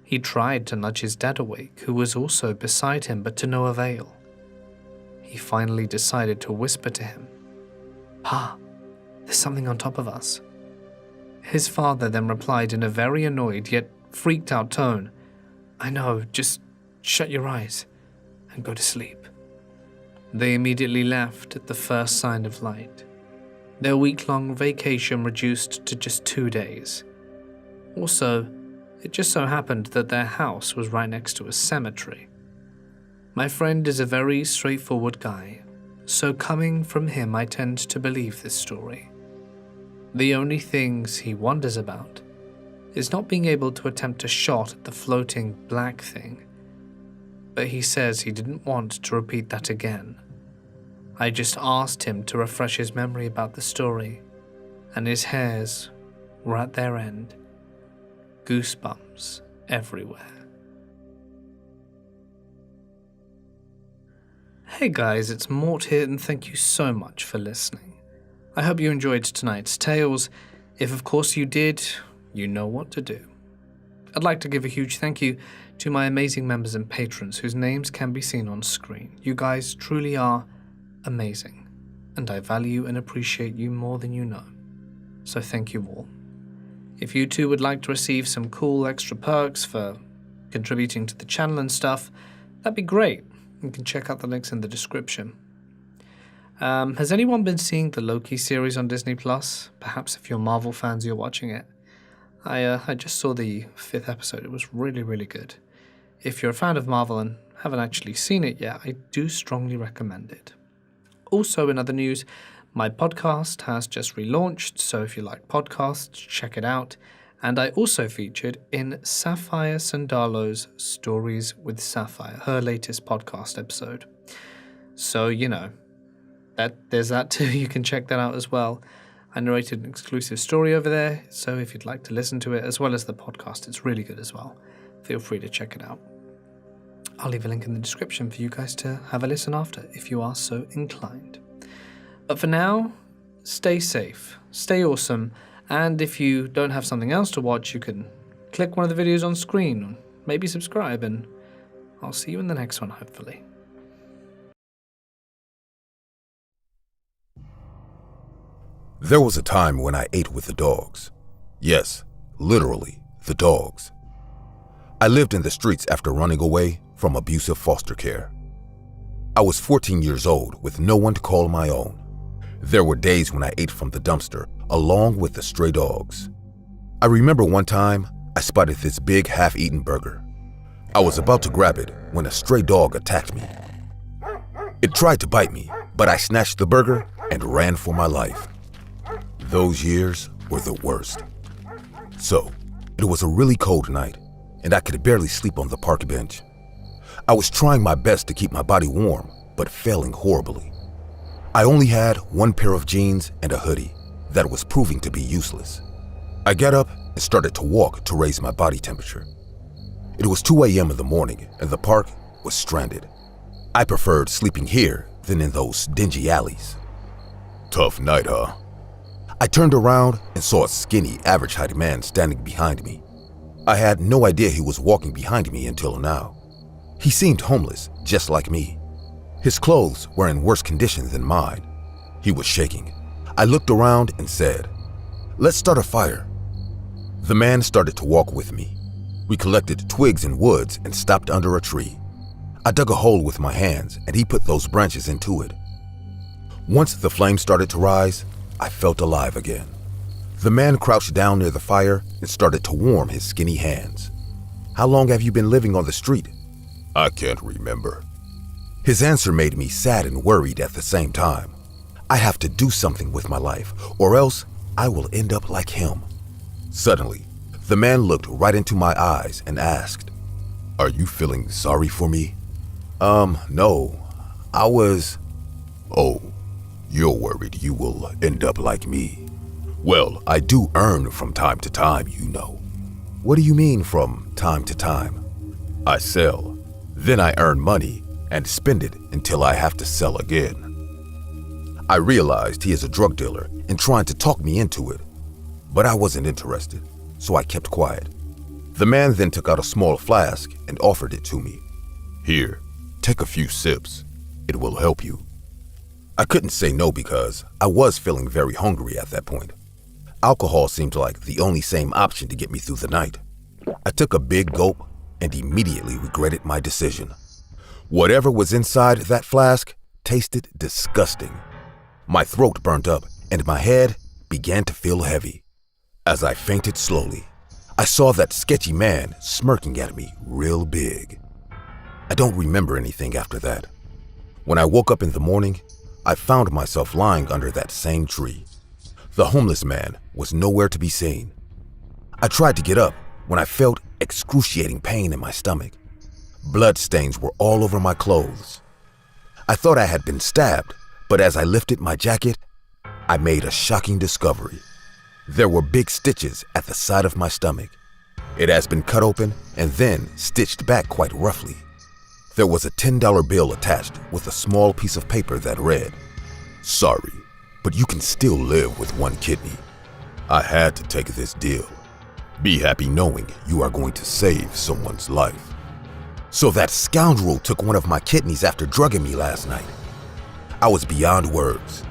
He tried to nudge his dad awake, who was also beside him, but to no avail. He finally decided to whisper to him, "Pa, there's something on top of us." His father then replied in a very annoyed yet freaked out tone, "I know, just shut your eyes and go to sleep." They immediately left at the first sign of light. Their week-long vacation reduced to just 2 days. Also, it just so happened that their house was right next to a cemetery. My friend is a very straightforward guy, so coming from him I tend to believe this story. The only things he wonders about is not being able to attempt a shot at the floating black thing, but he says he didn't want to repeat that again. I just asked him to refresh his memory about the story, and his hairs were at their end. Goosebumps everywhere. Hey guys, it's Mort here, and thank you so much for listening. I hope you enjoyed tonight's tales. If of course you did, you know what to do. I'd like to give a huge thank you to my amazing members and patrons whose names can be seen on screen. You guys truly are amazing, and I value and appreciate you more than you know. So thank you all. If you too would like to receive some cool extra perks for contributing to the channel and stuff, that'd be great. You can check out the links in the description. Has anyone been seeing the Loki series on Disney+? Perhaps if you're Marvel fans, you're watching it. I just saw the 5th episode. It was really, really good. If you're a fan of Marvel and haven't actually seen it yet, I do strongly recommend it. Also, in other news, my podcast has just relaunched, so if you like podcasts, check it out. And I also featured in Sapphire Sandalo's Stories with Sapphire, her latest podcast episode. So, there's that too. You can check that out as well. I narrated an exclusive story over there, so if you'd like to listen to it as well as the podcast, it's really good as well. Feel free to check it out. I'll leave a link in the description for you guys to have a listen after, if you are so inclined. But for now, stay safe, stay awesome, and if you don't have something else to watch, you can click one of the videos on screen, or maybe subscribe, and I'll see you in the next one, hopefully. There was a time when I ate with the dogs. Yes, literally, the dogs. I lived in the streets after running away from abusive foster care. I was 14 years old with no one to call my own. There were days when I ate from the dumpster along with the stray dogs. I remember one time I spotted this big half-eaten burger. I was about to grab it when a stray dog attacked me. It tried to bite me, but I snatched the burger and ran for my life. Those years were the worst. So, it was a really cold night, and I could barely sleep on the park bench. I was trying my best to keep my body warm, but failing horribly. I only had one pair of jeans and a hoodie that was proving to be useless. I got up and started to walk to raise my body temperature. It was 2 a.m. in the morning, and the park was stranded. I preferred sleeping here than in those dingy alleys. Tough night, huh? I turned around and saw a skinny, average-height man standing behind me. I had no idea he was walking behind me until now. He seemed homeless, just like me. His clothes were in worse condition than mine. He was shaking. I looked around and said, "Let's start a fire." The man started to walk with me. We collected twigs and woods and stopped under a tree. I dug a hole with my hands and he put those branches into it. Once the flames started to rise, I felt alive again. The man crouched down near the fire and started to warm his skinny hands. "How long have you been living on the street?" "I can't remember." His answer made me sad and worried at the same time. I have to do something with my life, or else I will end up like him. Suddenly, the man looked right into my eyes and asked, "Are you feeling sorry for me?" No, I was... "Oh, you're worried you will end up like me. Well, I do earn from time to time, you know." "What do you mean from time to time?" "I sell, then I earn money and spend it until I have to sell again." I realized he is a drug dealer and trying to talk me into it, but I wasn't interested, so I kept quiet. The man then took out a small flask and offered it to me. "Here, take a few sips. It will help you." I couldn't say no because I was feeling very hungry at that point. Alcohol seemed like the only sane option to get me through the night. I took a big gulp and immediately regretted my decision. Whatever was inside that flask tasted disgusting. My throat burnt up and my head began to feel heavy. As I fainted slowly, I saw that sketchy man smirking at me real big. I don't remember anything after that. When I woke up in the morning, I found myself lying under that same tree. The homeless man was nowhere to be seen. I tried to get up when I felt excruciating pain in my stomach. Blood stains were all over my clothes. I thought I had been stabbed, but as I lifted my jacket, I made a shocking discovery. There were big stitches at the side of my stomach. It has been cut open and then stitched back quite roughly. There was a $10 bill attached with a small piece of paper that read, "Sorry, but you can still live with one kidney. I had to take this deal. Be happy knowing you are going to save someone's life." So that scoundrel took one of my kidneys after drugging me last night. I was beyond words.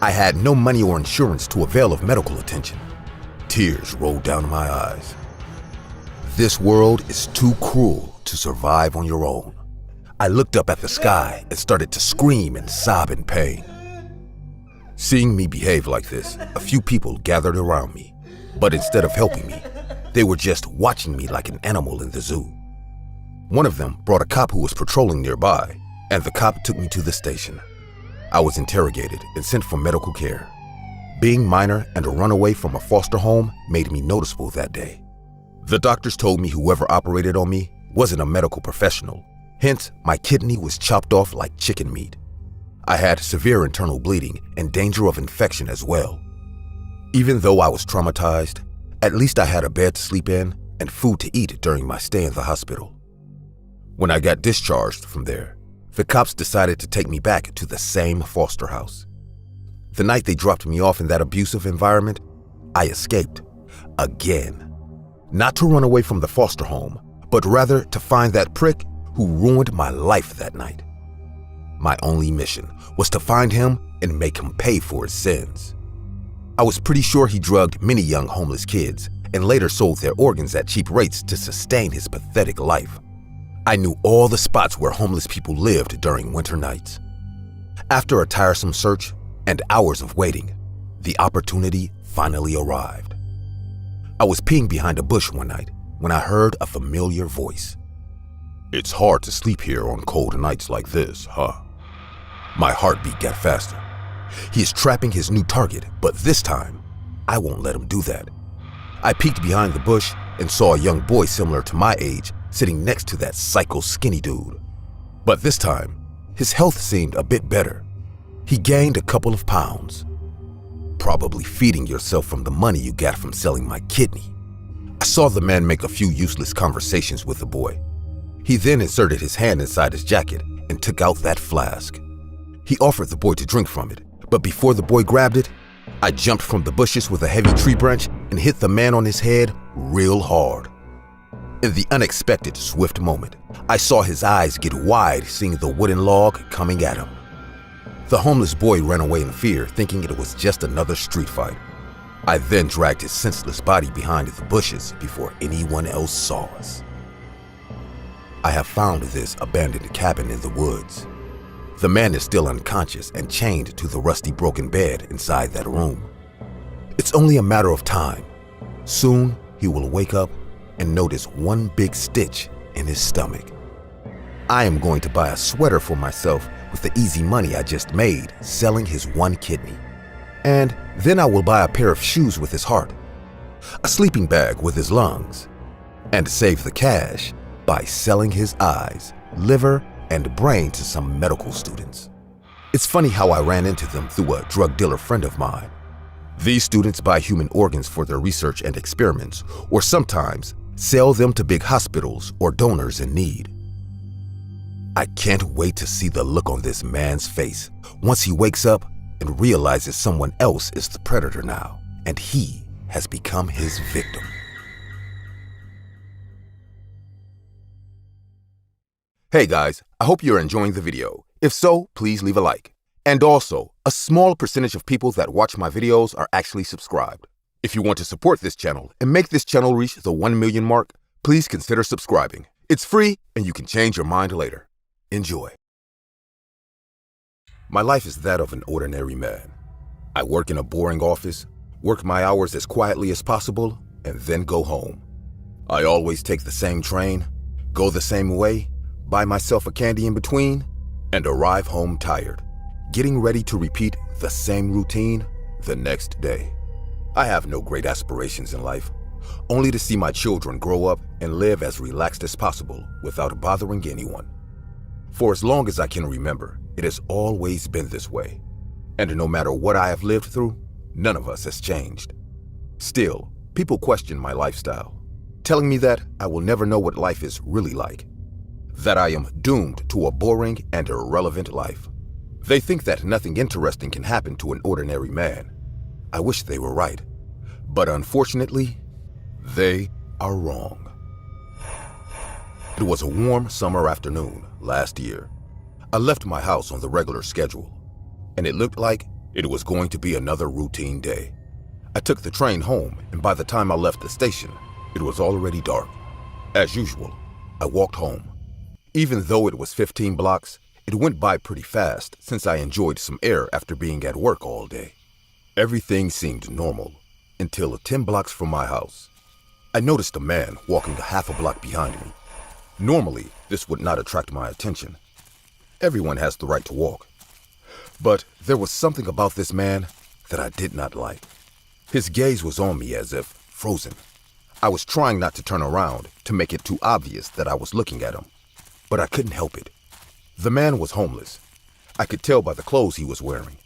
I had no money or insurance to avail of medical attention. Tears rolled down my eyes. This world is too cruel to survive on your own. I looked up at the sky and started to scream and sob in pain. Seeing me behave like this, a few people gathered around me, but instead of helping me, they were just watching me like an animal in the zoo. One of them brought a cop who was patrolling nearby, and the cop took me to the station. I was interrogated and sent for medical care. Being minor and a runaway from a foster home made me noticeable that day. The doctors told me whoever operated on me wasn't a medical professional. Hence, my kidney was chopped off like chicken meat. I had severe internal bleeding and danger of infection as well. Even though I was traumatized, at least I had a bed to sleep in and food to eat during my stay in the hospital. When I got discharged from there, the cops decided to take me back to the same foster house. The night they dropped me off in that abusive environment, I escaped again. Not to run away from the foster home, but rather to find that prick who ruined my life that night. My only mission was to find him and make him pay for his sins. I was pretty sure he drugged many young homeless kids and later sold their organs at cheap rates to sustain his pathetic life. I knew all the spots where homeless people lived during winter nights. After a tiresome search and hours of waiting, the opportunity finally arrived. I was peeing behind a bush one night when I heard a familiar voice. "It's hard to sleep here on cold nights like this, huh?" My heartbeat got faster. He is trapping his new target, but this time, I won't let him do that. I peeked behind the bush and saw a young boy similar to my age sitting next to that psycho skinny dude. But this time, his health seemed a bit better. He gained a couple of pounds. Probably feeding yourself from the money you got from selling my kidney. I saw the man make a few useless conversations with the boy. He then inserted his hand inside his jacket and took out that flask. He offered the boy to drink from it, but before the boy grabbed it, I jumped from the bushes with a heavy tree branch and hit the man on his head real hard. In the unexpected, swift moment, I saw his eyes get wide seeing the wooden log coming at him. The homeless boy ran away in fear, thinking it was just another street fight. I then dragged his senseless body behind the bushes before anyone else saw us. I have found this abandoned cabin in the woods. The man is still unconscious and chained to the rusty broken bed inside that room. It's only a matter of time. Soon he will wake up and notice one big stitch in his stomach. I am going to buy a sweater for myself with the easy money I just made selling his one kidney. And then I will buy a pair of shoes with his heart, a sleeping bag with his lungs, and save the cash by selling his eyes, liver, and brain to some medical students. It's funny how I ran into them through a drug dealer friend of mine. These students buy human organs for their research and experiments, or sometimes sell them to big hospitals or donors in need. I can't wait to see the look on this man's face once he wakes up and realizes someone else is the predator now, and he has become his victim. Hey guys, I hope you're enjoying the video. If so, please leave a like. And also, a small percentage of people that watch my videos are actually subscribed. If you want to support this channel and make this channel reach the 1 million mark, please consider subscribing. It's free and you can change your mind later. Enjoy. My life is that of an ordinary man. I work in a boring office, work my hours as quietly as possible, and then go home. I always take the same train, go the same way, buy myself a candy in between, and arrive home tired, getting ready to repeat the same routine the next day. I have no great aspirations in life, only to see my children grow up and live as relaxed as possible without bothering anyone. For as long as I can remember, it has always been this way. And no matter what I have lived through, none of us has changed. Still, people question my lifestyle, telling me that I will never know what life is really like, that I am doomed to a boring and irrelevant life. They think that nothing interesting can happen to an ordinary man. I wish they were right, but unfortunately, they are wrong. It was a warm summer afternoon last year. I left my house on the regular schedule, and it looked like it was going to be another routine day. I took the train home, and by the time I left the station, it was already dark. As usual, I walked home. Even though it was 15 blocks, it went by pretty fast since I enjoyed some air after being at work all day. Everything seemed normal until 10 blocks from my house. I noticed a man walking a half a block behind me. Normally, this would not attract my attention. Everyone has the right to walk. But there was something about this man that I did not like. His gaze was on me as if frozen. I was trying not to turn around to make it too obvious that I was looking at him, but I couldn't help it. The man was homeless. I could tell by the clothes he was wearing.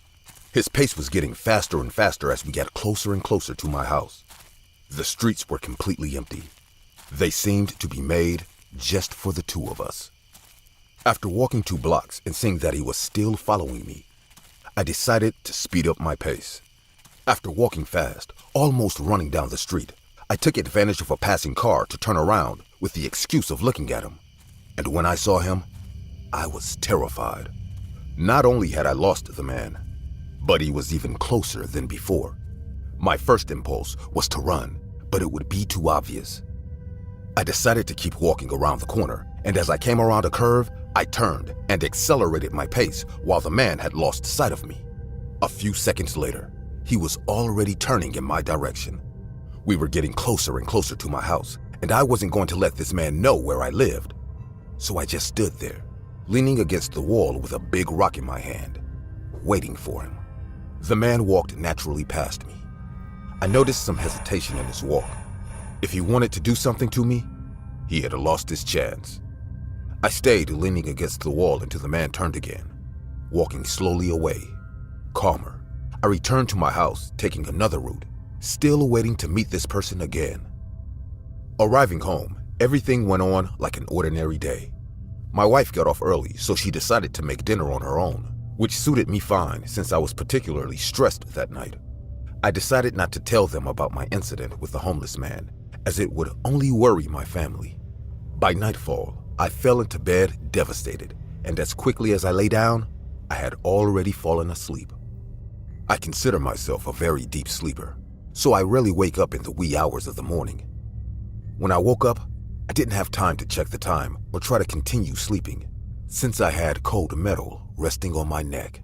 His pace was getting faster and faster as we got closer and closer to my house. The streets were completely empty. They seemed to be made just for the two of us. After walking 2 blocks and seeing that he was still following me, I decided to speed up my pace. After walking fast, almost running down the street, I took advantage of a passing car to turn around with the excuse of looking at him. And when I saw him, I was terrified. Not only had I lost the man, but he was even closer than before. My first impulse was to run, but it would be too obvious. I decided to keep walking around the corner, and as I came around a curve, I turned and accelerated my pace while the man had lost sight of me. A few seconds later, he was already turning in my direction. We were getting closer and closer to my house, and I wasn't going to let this man know where I lived. So I just stood there, leaning against the wall with a big rock in my hand, waiting for him. The man walked naturally past me. I noticed some hesitation in his walk. If he wanted to do something to me, he had lost his chance. I stayed leaning against the wall until the man turned again, walking slowly away, calmer. I returned to my house, taking another route, still waiting to meet this person again. Arriving home, everything went on like an ordinary day. My wife got off early, so she decided to make dinner on her own, which suited me fine since I was particularly stressed that night. I decided not to tell them about my incident with the homeless man, as it would only worry my family. By nightfall, I fell into bed devastated, and as quickly as I lay down, I had already fallen asleep. I consider myself a very deep sleeper, so I rarely wake up in the wee hours of the morning. When I woke up, I didn't have time to check the time or try to continue sleeping, since I had cold metal resting on my neck.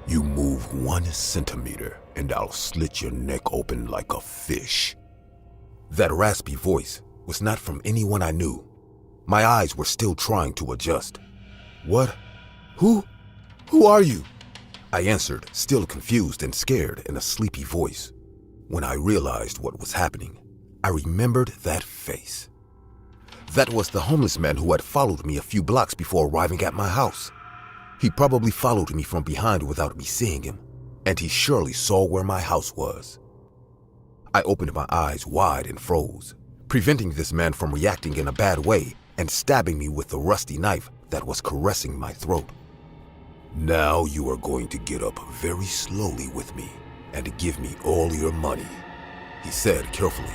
"You move 1 centimeter and I'll slit your neck open like a fish." That raspy voice was not from anyone I knew. My eyes were still trying to adjust. "What? Who are you?" I answered, still confused and scared in a sleepy voice. When I realized what was happening, I remembered that face. That was the homeless man who had followed me a few blocks before arriving at my house. He probably followed me from behind without me seeing him, and he surely saw where my house was. I opened my eyes wide and froze, preventing this man from reacting in a bad way and stabbing me with the rusty knife that was caressing my throat. "Now you are going to get up very slowly with me and give me all your money," he said carefully.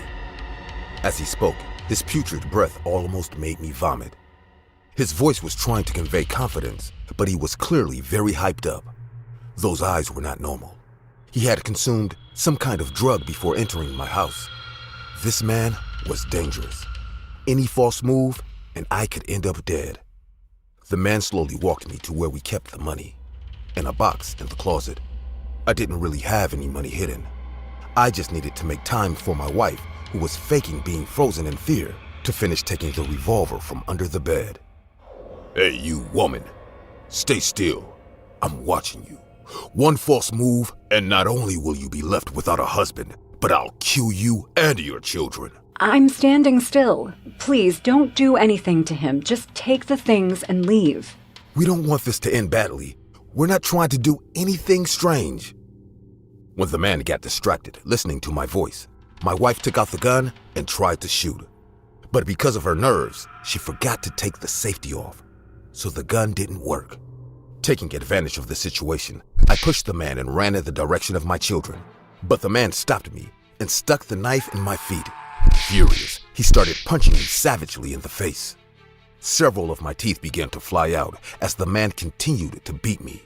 As he spoke, his putrid breath almost made me vomit. His voice was trying to convey confidence, but he was clearly very hyped up. Those eyes were not normal. He had consumed some kind of drug before entering my house. This man was dangerous. Any false move, and I could end up dead. The man slowly walked me to where we kept the money. in a box in the closet. I didn't really have any money hidden. I just needed to make time for my wife, who was faking being frozen in fear, to finish taking the revolver from under the bed. Hey, you woman. Stay still. I'm watching you. One false move, and not only will you be left without a husband, but I'll kill you and your children. I'm standing still. Please, don't do anything to him. Just take the things and leave. We don't want this to end badly. We're not trying to do anything strange. When the man got distracted, listening to my voice, my wife took out the gun and tried to shoot. But because of her nerves, she forgot to take the safety off, so the gun didn't work. Taking advantage of the situation, I pushed the man and ran in the direction of my children. But the man stopped me and stuck the knife in my feet. Furious, he started punching me savagely in the face. Several of my teeth began to fly out as the man continued to beat me.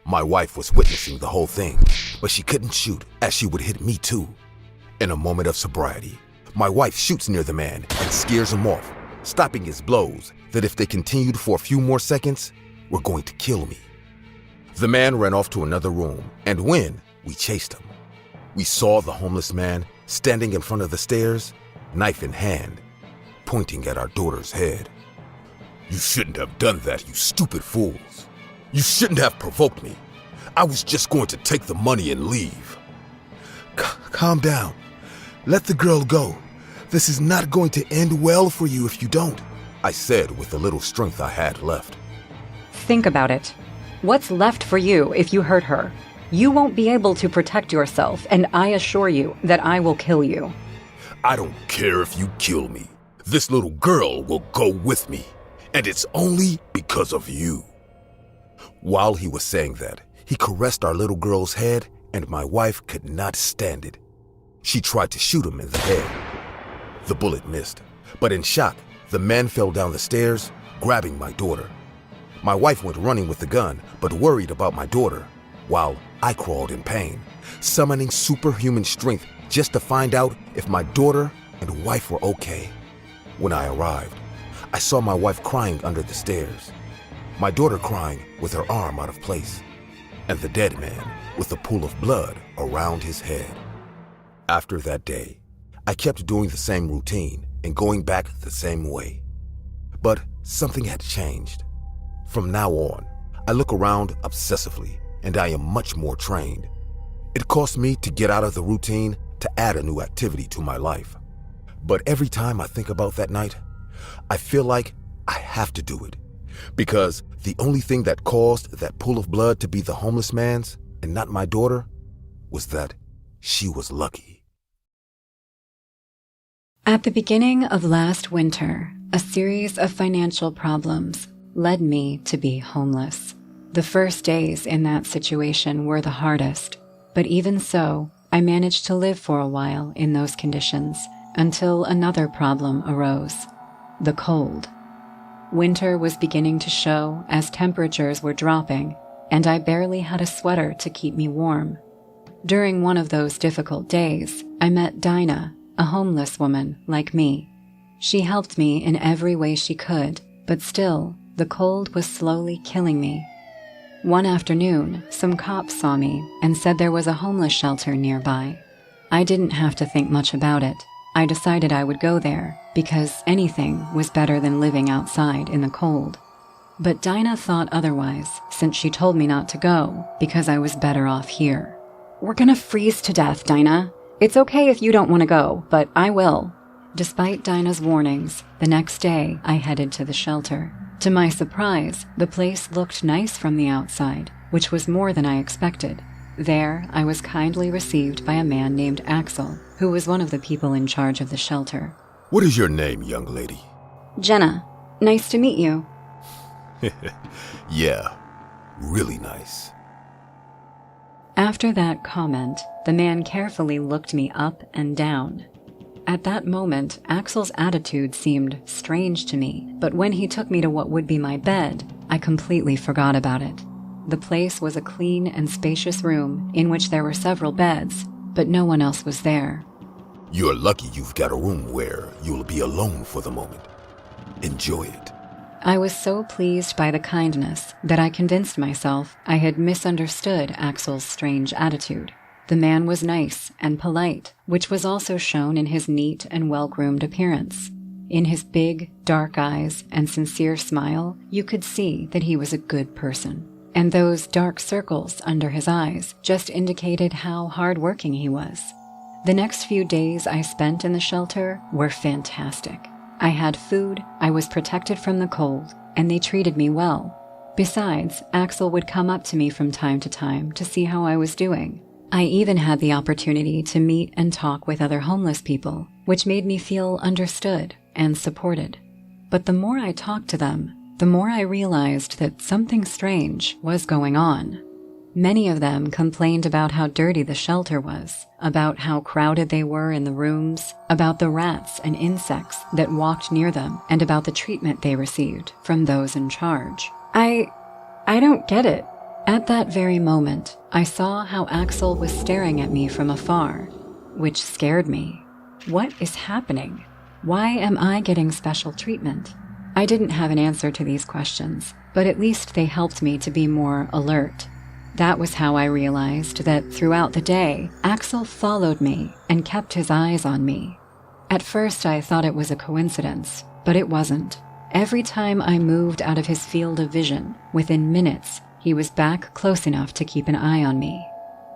My wife was witnessing the whole thing, but she couldn't shoot as she would hit me too. In a moment of sobriety, my wife shoots near the man and scares him off, stopping his blows that if they continued for a few more seconds, were going to kill me. The man ran off to another room, and we chased him. We saw the homeless man standing in front of the stairs, knife in hand, pointing at our daughter's head. You shouldn't have done that, you stupid fools. You shouldn't have provoked me. I was just going to take the money and leave. Calm down. Let the girl go. This is not going to end well for you if you don't, I said with the little strength I had left. Think about it. What's left for you if you hurt her? You won't be able to protect yourself, and I assure you that I will kill you. I don't care if you kill me. This little girl will go with me, and it's only because of you. While he was saying that, he caressed our little girl's head, and my wife could not stand it. She tried to shoot him in the head. The bullet missed, but in shock, the man fell down the stairs, grabbing my daughter. My wife went running with the gun, but worried about my daughter, while I crawled in pain, summoning superhuman strength just to find out if my daughter and wife were okay. When I arrived, I saw my wife crying under the stairs, my daughter crying with her arm out of place, and the dead man with a pool of blood around his head. After that day, I kept doing the same routine and going back the same way. But something had changed. From now on, I look around obsessively, and I am much more trained. It cost me to get out of the routine to add a new activity to my life. But every time I think about that night, I feel like I have to do it. Because the only thing that caused that pool of blood to be the homeless man's and not my daughter was that she was lucky. At the beginning of last winter, a series of financial problems led me to be homeless. The first days in that situation were the hardest, but even so, I managed to live for a while in those conditions until another problem arose: the cold. Winter was beginning to show as temperatures were dropping, and I barely had a sweater to keep me warm. During one of those difficult days, I met Dinah, a homeless woman like me. She helped me in every way she could, but still, the cold was slowly killing me. One afternoon, some cops saw me and said there was a homeless shelter nearby. I didn't have to think much about it. I decided I would go there because anything was better than living outside in the cold. But Dinah thought otherwise, since she told me not to go because I was better off here. We're gonna freeze to death, Dinah. It's okay if you don't want to go, but I will. Despite Dinah's warnings, the next day I headed to the shelter. To my surprise, the place looked nice from the outside, which was more than I expected. There, I was kindly received by a man named Axel, who was one of the people in charge of the shelter. What is your name, young lady? Jenna. Nice to meet you. Yeah, really nice. After that comment, the man carefully looked me up and down. At that moment, Axel's attitude seemed strange to me, but when he took me to what would be my bed, I completely forgot about it. The place was a clean and spacious room in which there were several beds, but no one else was there. You're lucky you've got a room where you'll be alone for the moment. Enjoy it. I was so pleased by the kindness that I convinced myself I had misunderstood Axel's strange attitude. The man was nice and polite, which was also shown in his neat and well-groomed appearance. In his big, dark eyes and sincere smile, you could see that he was a good person. And those dark circles under his eyes just indicated how hardworking he was. The next few days I spent in the shelter were fantastic. I had food, I was protected from the cold, and they treated me well. Besides, Axel would come up to me from time to time to see how I was doing. I even had the opportunity to meet and talk with other homeless people, which made me feel understood and supported. But the more I talked to them, the more I realized that something strange was going on. Many of them complained about how dirty the shelter was, about how crowded they were in the rooms, about the rats and insects that walked near them, and about the treatment they received from those in charge. I don't get it. At that very moment, I saw how Axel was staring at me from afar, which scared me. What is happening? Why am I getting special treatment? I didn't have an answer to these questions, but at least they helped me to be more alert. That was how I realized that throughout the day, Axel followed me and kept his eyes on me. At first, I thought it was a coincidence, but it wasn't. Every time I moved out of his field of vision, within minutes, he was back close enough to keep an eye on me.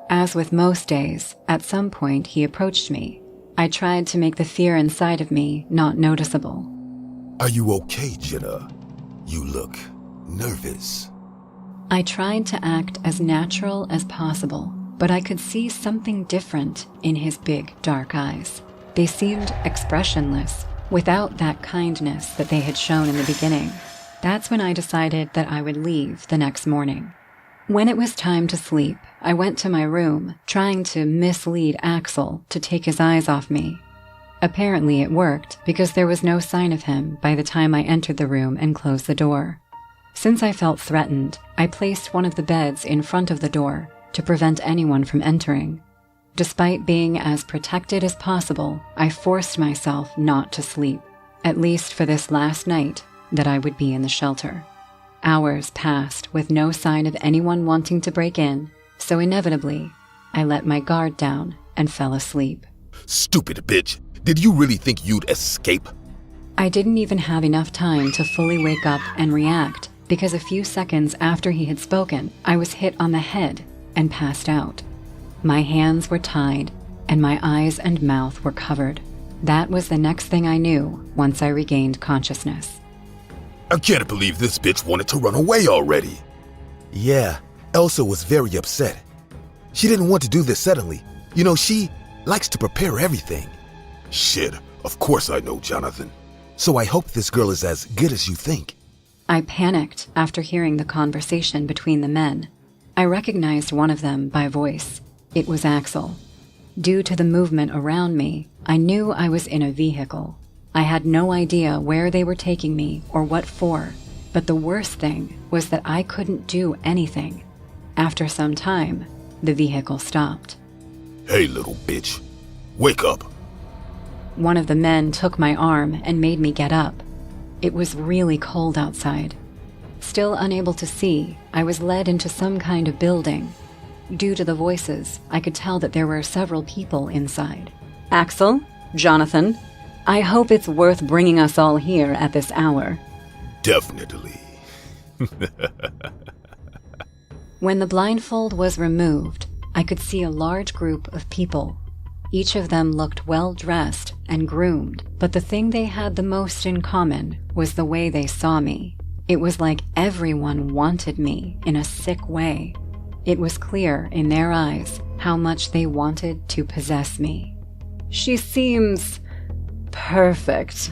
As with most days, at some point he approached me. I tried to make the fear inside of me not noticeable. Are you okay, Jenna? You look nervous. I tried to act as natural as possible, but I could see something different in his big, dark eyes. They seemed expressionless, without that kindness that they had shown in the beginning. That's when I decided that I would leave the next morning. When it was time to sleep, I went to my room, trying to mislead Axel to take his eyes off me. Apparently it worked, because there was no sign of him by the time I entered the room and closed the door. Since I felt threatened, I placed one of the beds in front of the door to prevent anyone from entering. Despite being as protected as possible, I forced myself not to sleep, at least for this last night that I would be in the shelter. Hours passed with no sign of anyone wanting to break in, so inevitably, I let my guard down and fell asleep. Stupid bitch. Did you really think you'd escape? I didn't even have enough time to fully wake up and react, because a few seconds after he had spoken, I was hit on the head and passed out. My hands were tied, and my eyes and mouth were covered. That was the next thing I knew once I regained consciousness. I can't believe this bitch wanted to run away already. Yeah, Elsa was very upset. She didn't want to do this suddenly. You know, she likes to prepare everything. Shit, of course I know, Jonathan. So I hope this girl is as good as you think. I panicked after hearing the conversation between the men. I recognized one of them by voice. It was Axel. Due to the movement around me, I knew I was in a vehicle. I had no idea where they were taking me or what for, but the worst thing was that I couldn't do anything. After some time, the vehicle stopped. Hey, little bitch. Wake up. One of the men took my arm and made me get up. It was really cold outside. Still unable to see, I was led into some kind of building. Due to the voices, I could tell that there were several people inside. Axel? Jonathan? I hope it's worth bringing us all here at this hour. Definitely. When the blindfold was removed, I could see a large group of people. Each of them looked well-dressed and groomed, but the thing they had the most in common was the way they saw me. It was like everyone wanted me in a sick way. It was clear in their eyes how much they wanted to possess me. She seems perfect.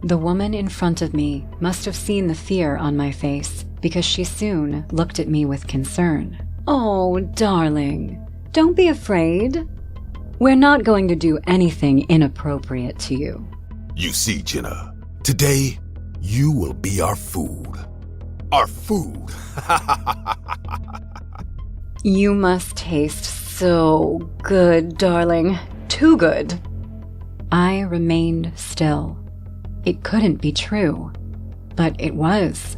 The woman in front of me must have seen the fear on my face, because she soon looked at me with concern. Oh, darling, don't be afraid. We're not going to do anything inappropriate to you. You see, Jenna, today you will be our food. Our food. You must taste so good, darling. Too good. I remained still. It couldn't be true, but it was.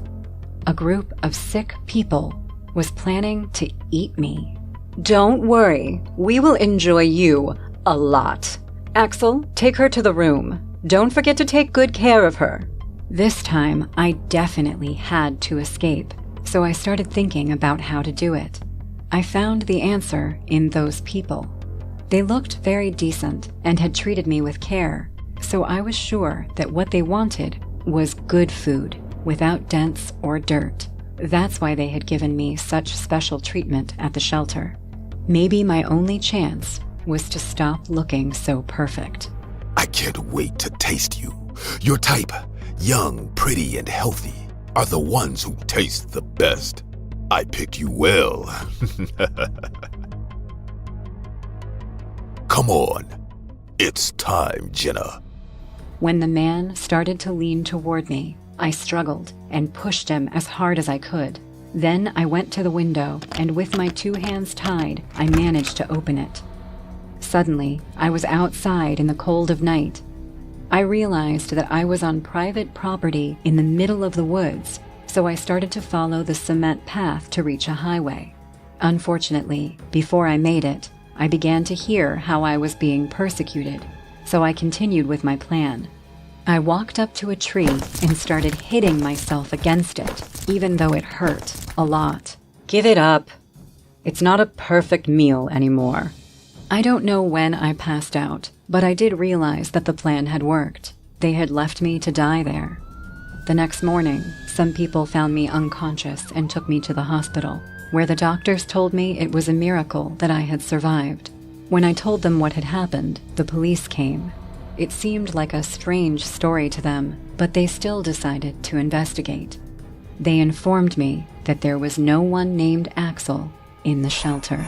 A group of sick people was planning to eat me. Don't worry, we will enjoy you a lot. Axel, take her to the room. Don't forget to take good care of her. This time, I definitely had to escape, so I started thinking about how to do it. I found the answer in those people. They looked very decent and had treated me with care, so I was sure that what they wanted was good food, without dents or dirt. That's why they had given me such special treatment at the shelter. Maybe my only chance was to stop looking so perfect. I can't wait to taste you. Your type, young, pretty, and healthy, are the ones who taste the best. I picked you well. Come on. It's time, Jenna. When the man started to lean toward me, I struggled and pushed him as hard as I could. Then I went to the window, and with my 2 hands tied, I managed to open it. Suddenly, I was outside in the cold of night. I realized that I was on private property in the middle of the woods, so I started to follow the cement path to reach a highway. Unfortunately, before I made it, I began to hear how I was being persecuted, so I continued with my plan. I walked up to a tree and started hitting myself against it, even though it hurt a lot. Give it up. It's not a perfect meal anymore. I don't know when I passed out, but I did realize that the plan had worked. They had left me to die there. The next morning, some people found me unconscious and took me to the hospital, where the doctors told me it was a miracle that I had survived. When I told them what had happened, the police came. It seemed like a strange story to them, but they still decided to investigate. They informed me that there was no one named Axel in the shelter.